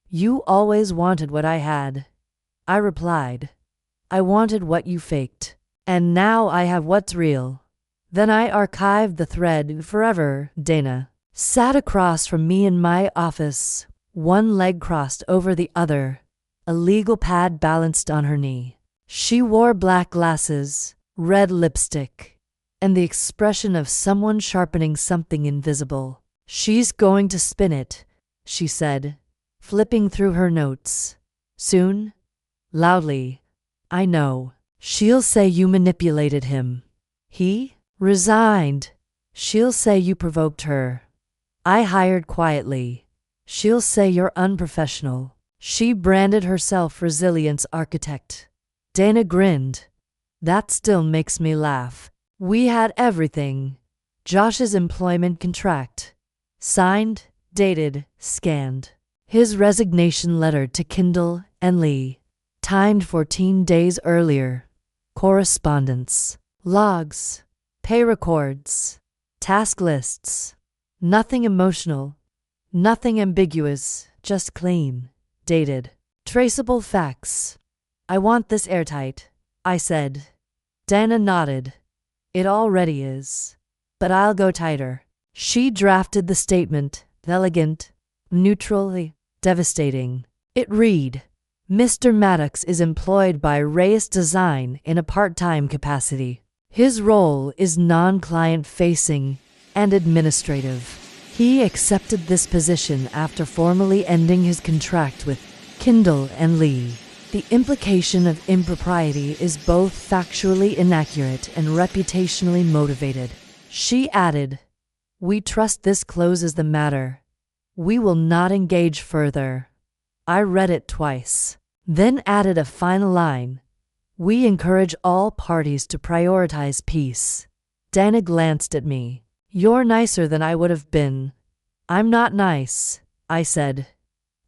A: You always wanted what I had. I replied. I wanted what you faked. And now I have what's real. Then I archived the thread forever. Dana sat across from me in my office, one leg crossed over the other, a legal pad balanced on her knee. She wore black glasses, red lipstick, and the expression of someone sharpening something invisible. She's going to spin it, she said, flipping through her notes. Soon? Loudly. I know. She'll say you manipulated him. He resigned. She'll say you provoked her. I hired quietly. She'll say you're unprofessional. She branded herself resilience architect. Dana grinned. That still makes me laugh. We had everything. Josh's employment contract. Signed, dated, scanned. His resignation letter to Kindle and Lee. Timed 14 days earlier. Correspondence. Logs. Pay records. Task lists. Nothing emotional. Nothing ambiguous. Just clean. Dated. Traceable facts. I want this airtight, I said. Dana nodded. It already is. But I'll go tighter. She drafted the statement, elegant, neutrally, devastating. It read, Mr. Maddox is employed by Reyes Design in a part-time capacity. His role is non-client facing and administrative. He accepted this position after formally ending his contract with Kindle and Lee. The implication of impropriety is both factually inaccurate and reputationally motivated. She added, We trust this closes the matter. We will not engage further. I read it twice, then added a final line. We encourage all parties to prioritize peace. Dana glanced at me. You're nicer than I would have been. I'm not nice, I said.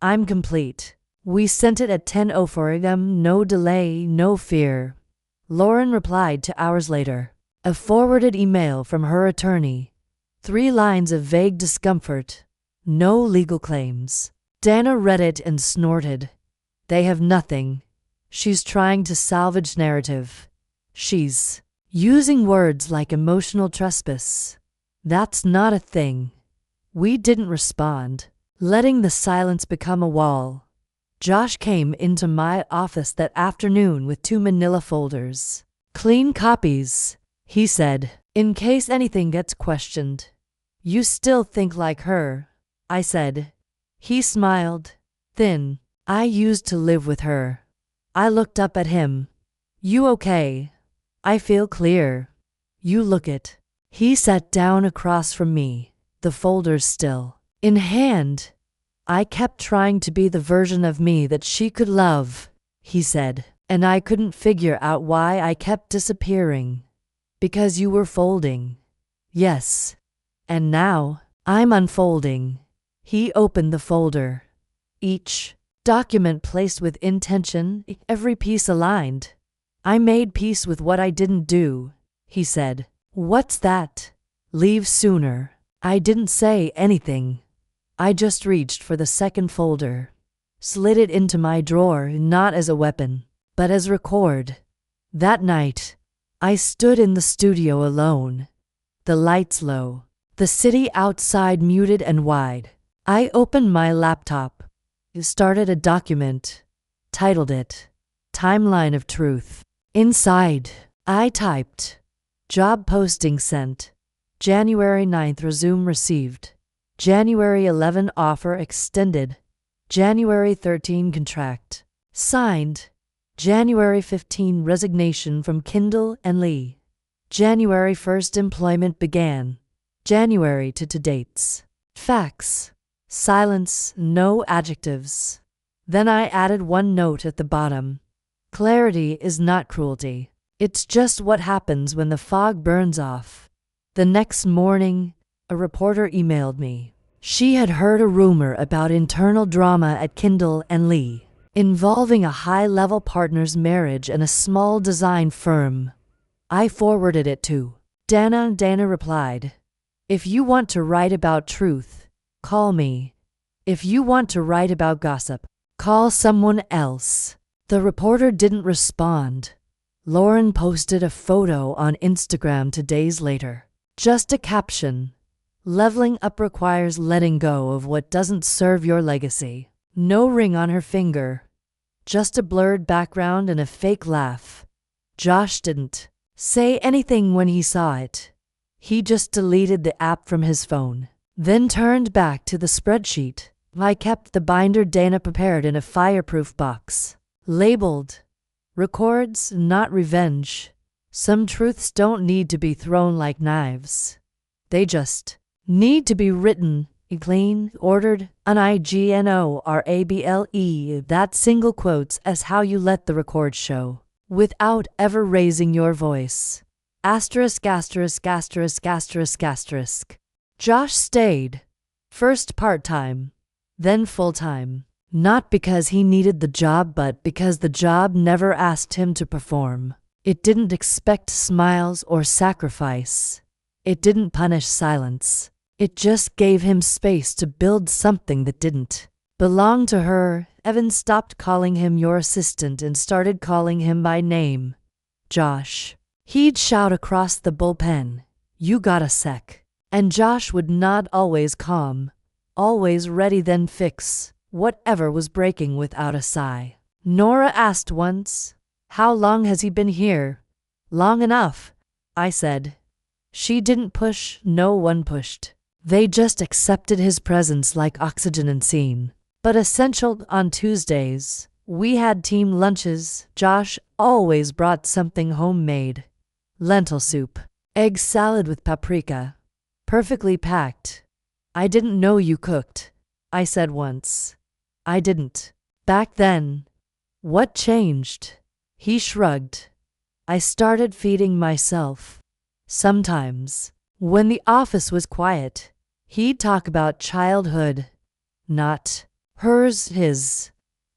A: I'm complete. We sent it at 10:04 a.m. No delay, no fear. Lauren replied 2 hours later. A forwarded email from her attorney. 3 lines of vague discomfort. No legal claims. Dana read it and snorted. They have nothing. She's trying to salvage narrative. She's using words like emotional trespass. That's not a thing. We didn't respond, letting the silence become a wall. Josh came into my office that afternoon with 2 manila folders. Clean copies, he said, in case anything gets questioned. You still think like her, I said. He smiled. Thin. I used to live with her. I looked up at him. You okay? I feel clear. You look it. He sat down across from me, the folders still in hand. I kept trying to be the version of me that she could love, he said, and I couldn't figure out why I kept disappearing. Because you were folding. Yes. And now, I'm unfolding. He opened the folder. Each Document placed with intention, every piece aligned. I made peace with what I didn't do, he said. What's that? Leave sooner. I didn't say anything. I just reached for the second folder, slid it into my drawer, not as a weapon, but as record. That night, I stood in the studio alone, the lights low, the city outside muted and wide. I opened my laptop, started a document, titled it, Timeline of Truth. Inside, I typed, job posting sent, January 9th resume received, January 11 offer extended, January 13 contract, signed, January 15 resignation from Kindle and Lee, January 1st employment began, January to dates, facts, silence, no adjectives. Then I added one note at the bottom. Clarity is not cruelty. It's just what happens when the fog burns off. The next morning, a reporter emailed me. She had heard a rumor about internal drama at Kindle and Lee, involving a high-level partner's marriage and a small design firm. I forwarded it to Dana. Dana replied, "If you want to write about truth, call me. If you want to write about gossip, call someone else." The reporter didn't respond. Lauren posted a photo on Instagram 2 days later. Just a caption. Leveling up requires letting go of what doesn't serve your legacy. No ring on her finger. Just a blurred background and a fake laugh. Josh didn't say anything when he saw it. He just deleted the app from his phone, then turned back to the spreadsheet. I kept the binder Dana prepared in a fireproof box, labeled, Records, not revenge. Some truths don't need to be thrown like knives. They just need to be written, clean, ordered, unignore. That single quotes as how you let the record show, without ever raising your voice. Asterisk, asterisk, asterisk, asterisk, asterisk. Josh stayed. First part-time, then full-time. Not because he needed the job, but because the job never asked him to perform. It didn't expect smiles or sacrifice. It didn't punish silence. It just gave him space to build something that didn't belong to her. Evan stopped calling him your assistant and started calling him by name. Josh. He'd shout across the bullpen, "You got a sec." And Josh would nod, always calm, always ready, then fix whatever was breaking without a sigh. Nora asked once, "How long has he been here?" "Long enough," I said. She didn't push, no one pushed. They just accepted his presence like oxygen and scene. But essential. On Tuesdays, we had team lunches. Josh always brought something homemade. Lentil soup, egg salad with paprika, perfectly packed. "I didn't know you cooked," I said once. I didn't. Back then. What changed? He shrugged. I started feeding myself. Sometimes, when the office was quiet, he'd talk about childhood. Not hers, his.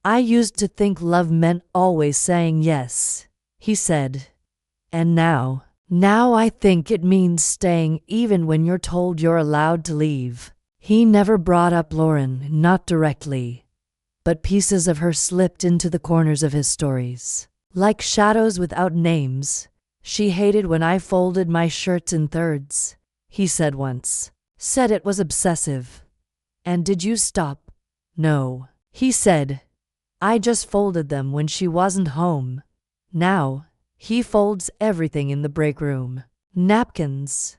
A: "I used to think love meant always saying yes," he said. "And now I think it means staying even when you're told you're allowed to leave." He never brought up Lauren, not directly, but pieces of her slipped into the corners of his stories. Like shadows without names. "She hated when I folded my shirts in thirds," he said once. Said it was obsessive. "And did you stop?" "No," he said. "I just folded them when she wasn't home." Now, he folds everything in the break room. Napkins,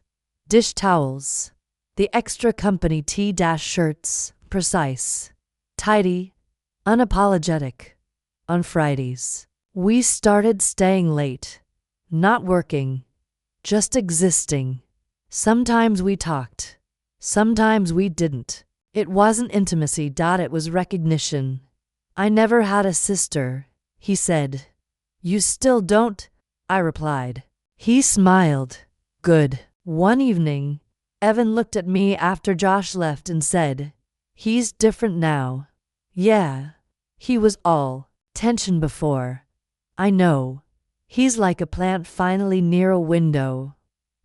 A: dish towels, the extra company T-shirts, precise, tidy, unapologetic. On Fridays, we started staying late. Not working, just existing. Sometimes we talked. Sometimes we didn't. It wasn't intimacy. It was recognition. "I never had a sister," he said. "You still don't?" I replied. He smiled. Good. One evening, Evan looked at me after Josh left and said, "He's different now." Yeah, He was all tension before. I know. He's like a plant finally near a window.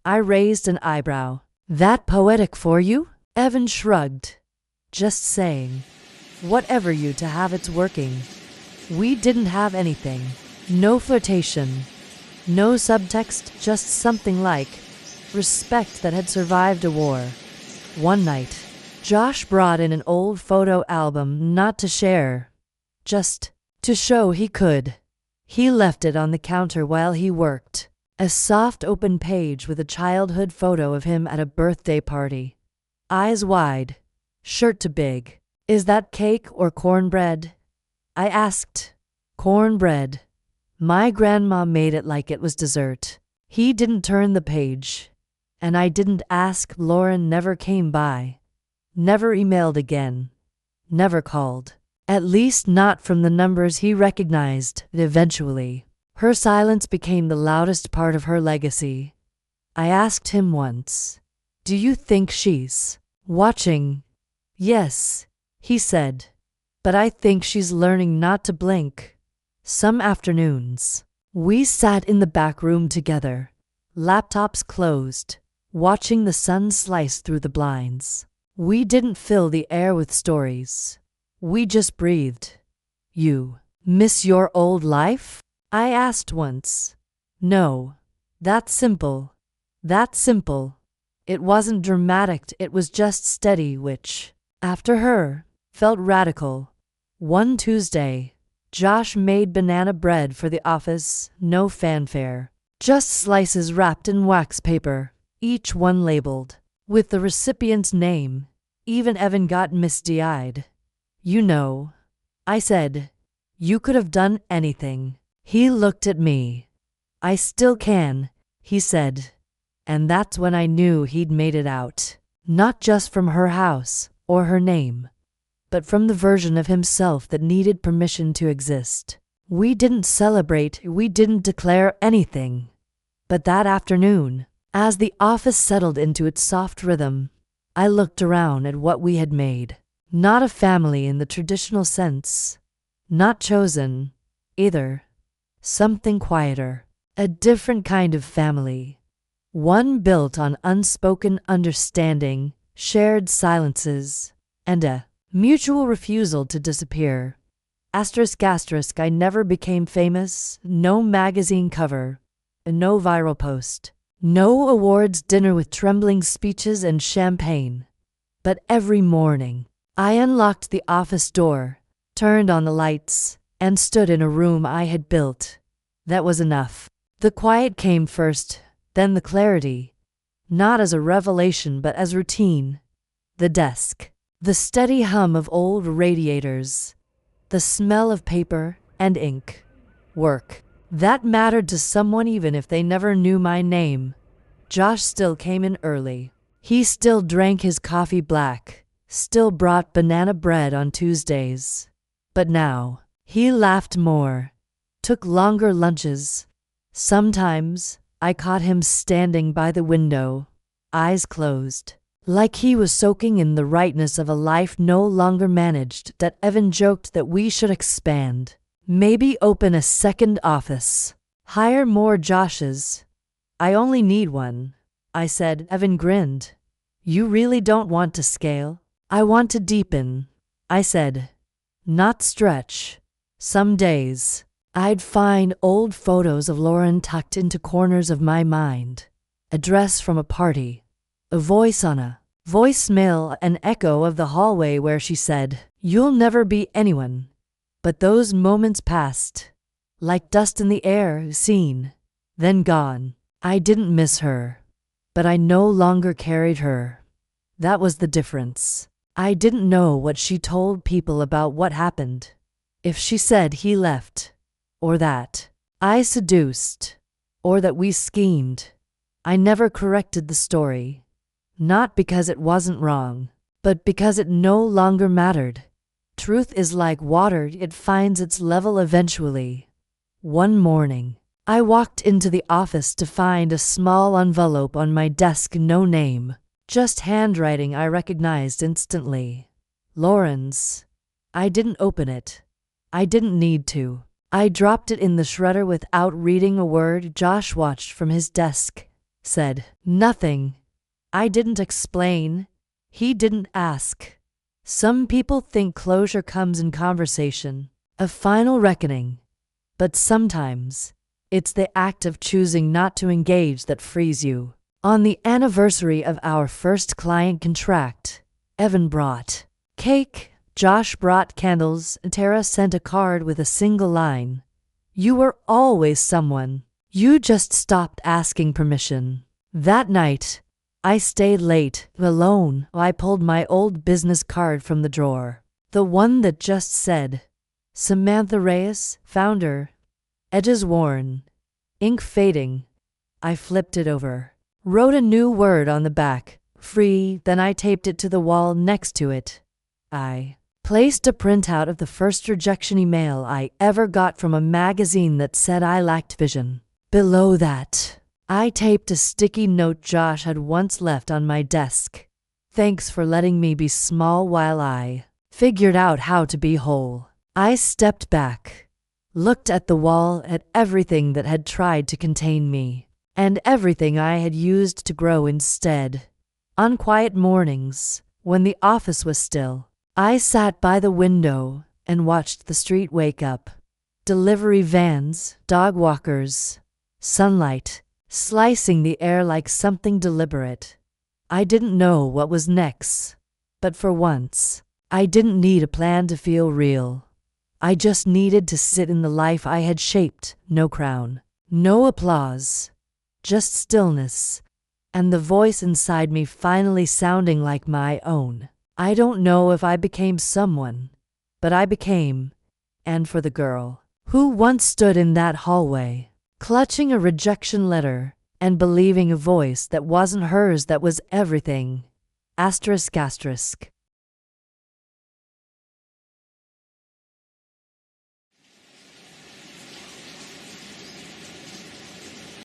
A: I raised an eyebrow. That poetic for you? Evan shrugged. Just saying. Whatever you to have it's working. We didn't have anything. No flirtation. No subtext, just something like respect that had survived a war. One night, Josh brought in an old photo album not to share, just to show he could. He left it on the counter while he worked. A soft open page with a childhood photo of him at a birthday party. Eyes wide, shirt too big. Is that cake or cornbread? I asked. Cornbread. My grandma made it like it was dessert. He didn't turn the page. And I didn't ask. Lauren never came by. Never emailed again. Never called. At least not from the numbers he recognized. Eventually, her silence became the loudest part of her legacy. I asked him once, "Do you think she's watching?" "Yes," he said. "But I think she's learning not to blink." Some afternoons, we sat in the back room together, laptops closed, watching the sun slice through the blinds. We didn't fill the air with stories. We just breathed. "You miss your old life?" I asked once. "No. That's simple. That's simple." It wasn't dramatic, it was just steady, which, after her, felt radical. One Tuesday, Josh made banana bread for the office, no fanfare. Just slices wrapped in wax paper, each one labeled with the recipient's name. Even Evan got misty-eyed. "You know," I said, "you could have done anything." He looked at me. "I still can," he said. And that's when I knew he'd made it out. Not just from her house or her name, but from the version of himself that needed permission to exist. We didn't celebrate, we didn't declare anything. But that afternoon, as the office settled into its soft rhythm, I looked around at what we had made. Not a family in the traditional sense. Not chosen, either. Something quieter. A different kind of family. One built on unspoken understanding, shared silences, and a mutual refusal to disappear. Asterisk asterisk, I never became famous, no magazine cover, no viral post, no awards dinner with trembling speeches and champagne. But every morning, I unlocked the office door, turned on the lights, and stood in a room I had built. That was enough. The quiet came first, then the clarity. Not as a revelation but as routine. The desk. The steady hum of old radiators. The smell of paper and ink. Work. That mattered to someone even if they never knew my name. Josh still came in early. He still drank his coffee black. Still brought banana bread on Tuesdays. But now, he laughed more. Took longer lunches. Sometimes, I caught him standing by the window, eyes closed, like he was soaking in the rightness of a life no longer managed. That Evan joked that we should expand. Maybe open a second office. Hire more Joshes. I only need one, I said. Evan grinned. You really don't want to scale? I want to deepen, I said. Not stretch. Some days, I'd find old photos of Lauren tucked into corners of my mind. A dress from a party. A voice on a voicemail, an echo of the hallway where she said, "You'll never be anyone." But those moments passed, like dust in the air, seen, then gone. I didn't miss her, but I no longer carried her. That was the difference. I didn't know what she told people about what happened. If she said he left, or that I seduced, or that we schemed. I never corrected the story. Not because it wasn't wrong, but because it no longer mattered. Truth is like water, it finds its level eventually. One morning, I walked into the office to find a small envelope on my desk, no name, just handwriting I recognized instantly. Lauren's. I didn't open it. I didn't need to. I dropped it in the shredder without reading a word. Josh watched from his desk, said nothing. I didn't explain. He didn't ask. Some people think closure comes in conversation, a final reckoning. But sometimes, it's the act of choosing not to engage that frees you. On the anniversary of our first client contract, Evan brought cake, Josh brought candles, and Tara sent a card with a single line. You were always someone. You just stopped asking permission. That night, I stayed late, alone. I pulled my old business card from the drawer. The one that just said, Samantha Reyes, founder. Edges worn. Ink fading. I flipped it over. Wrote a new word on the back, free, then I taped it to the wall next to it. I placed a printout of the first rejection email I ever got from a magazine that said I lacked vision. Below that, I taped a sticky note Josh had once left on my desk. Thanks for letting me be small while I figured out how to be whole. I stepped back, looked at the wall, at everything that had tried to contain me, and everything I had used to grow instead. On quiet mornings, when the office was still, I sat by the window and watched the street wake up. Delivery vans, dog walkers, sunlight, slicing the air like something deliberate. I didn't know what was next, but for once, I didn't need a plan to feel real. I just needed to sit in the life I had shaped. No crown, no applause, just stillness, and the voice inside me finally sounding like my own. I don't know if I became someone, but I became, and for the girl who once stood in that hallway, clutching a rejection letter and believing a voice that wasn't hers that was everything. Asterisk asterisk.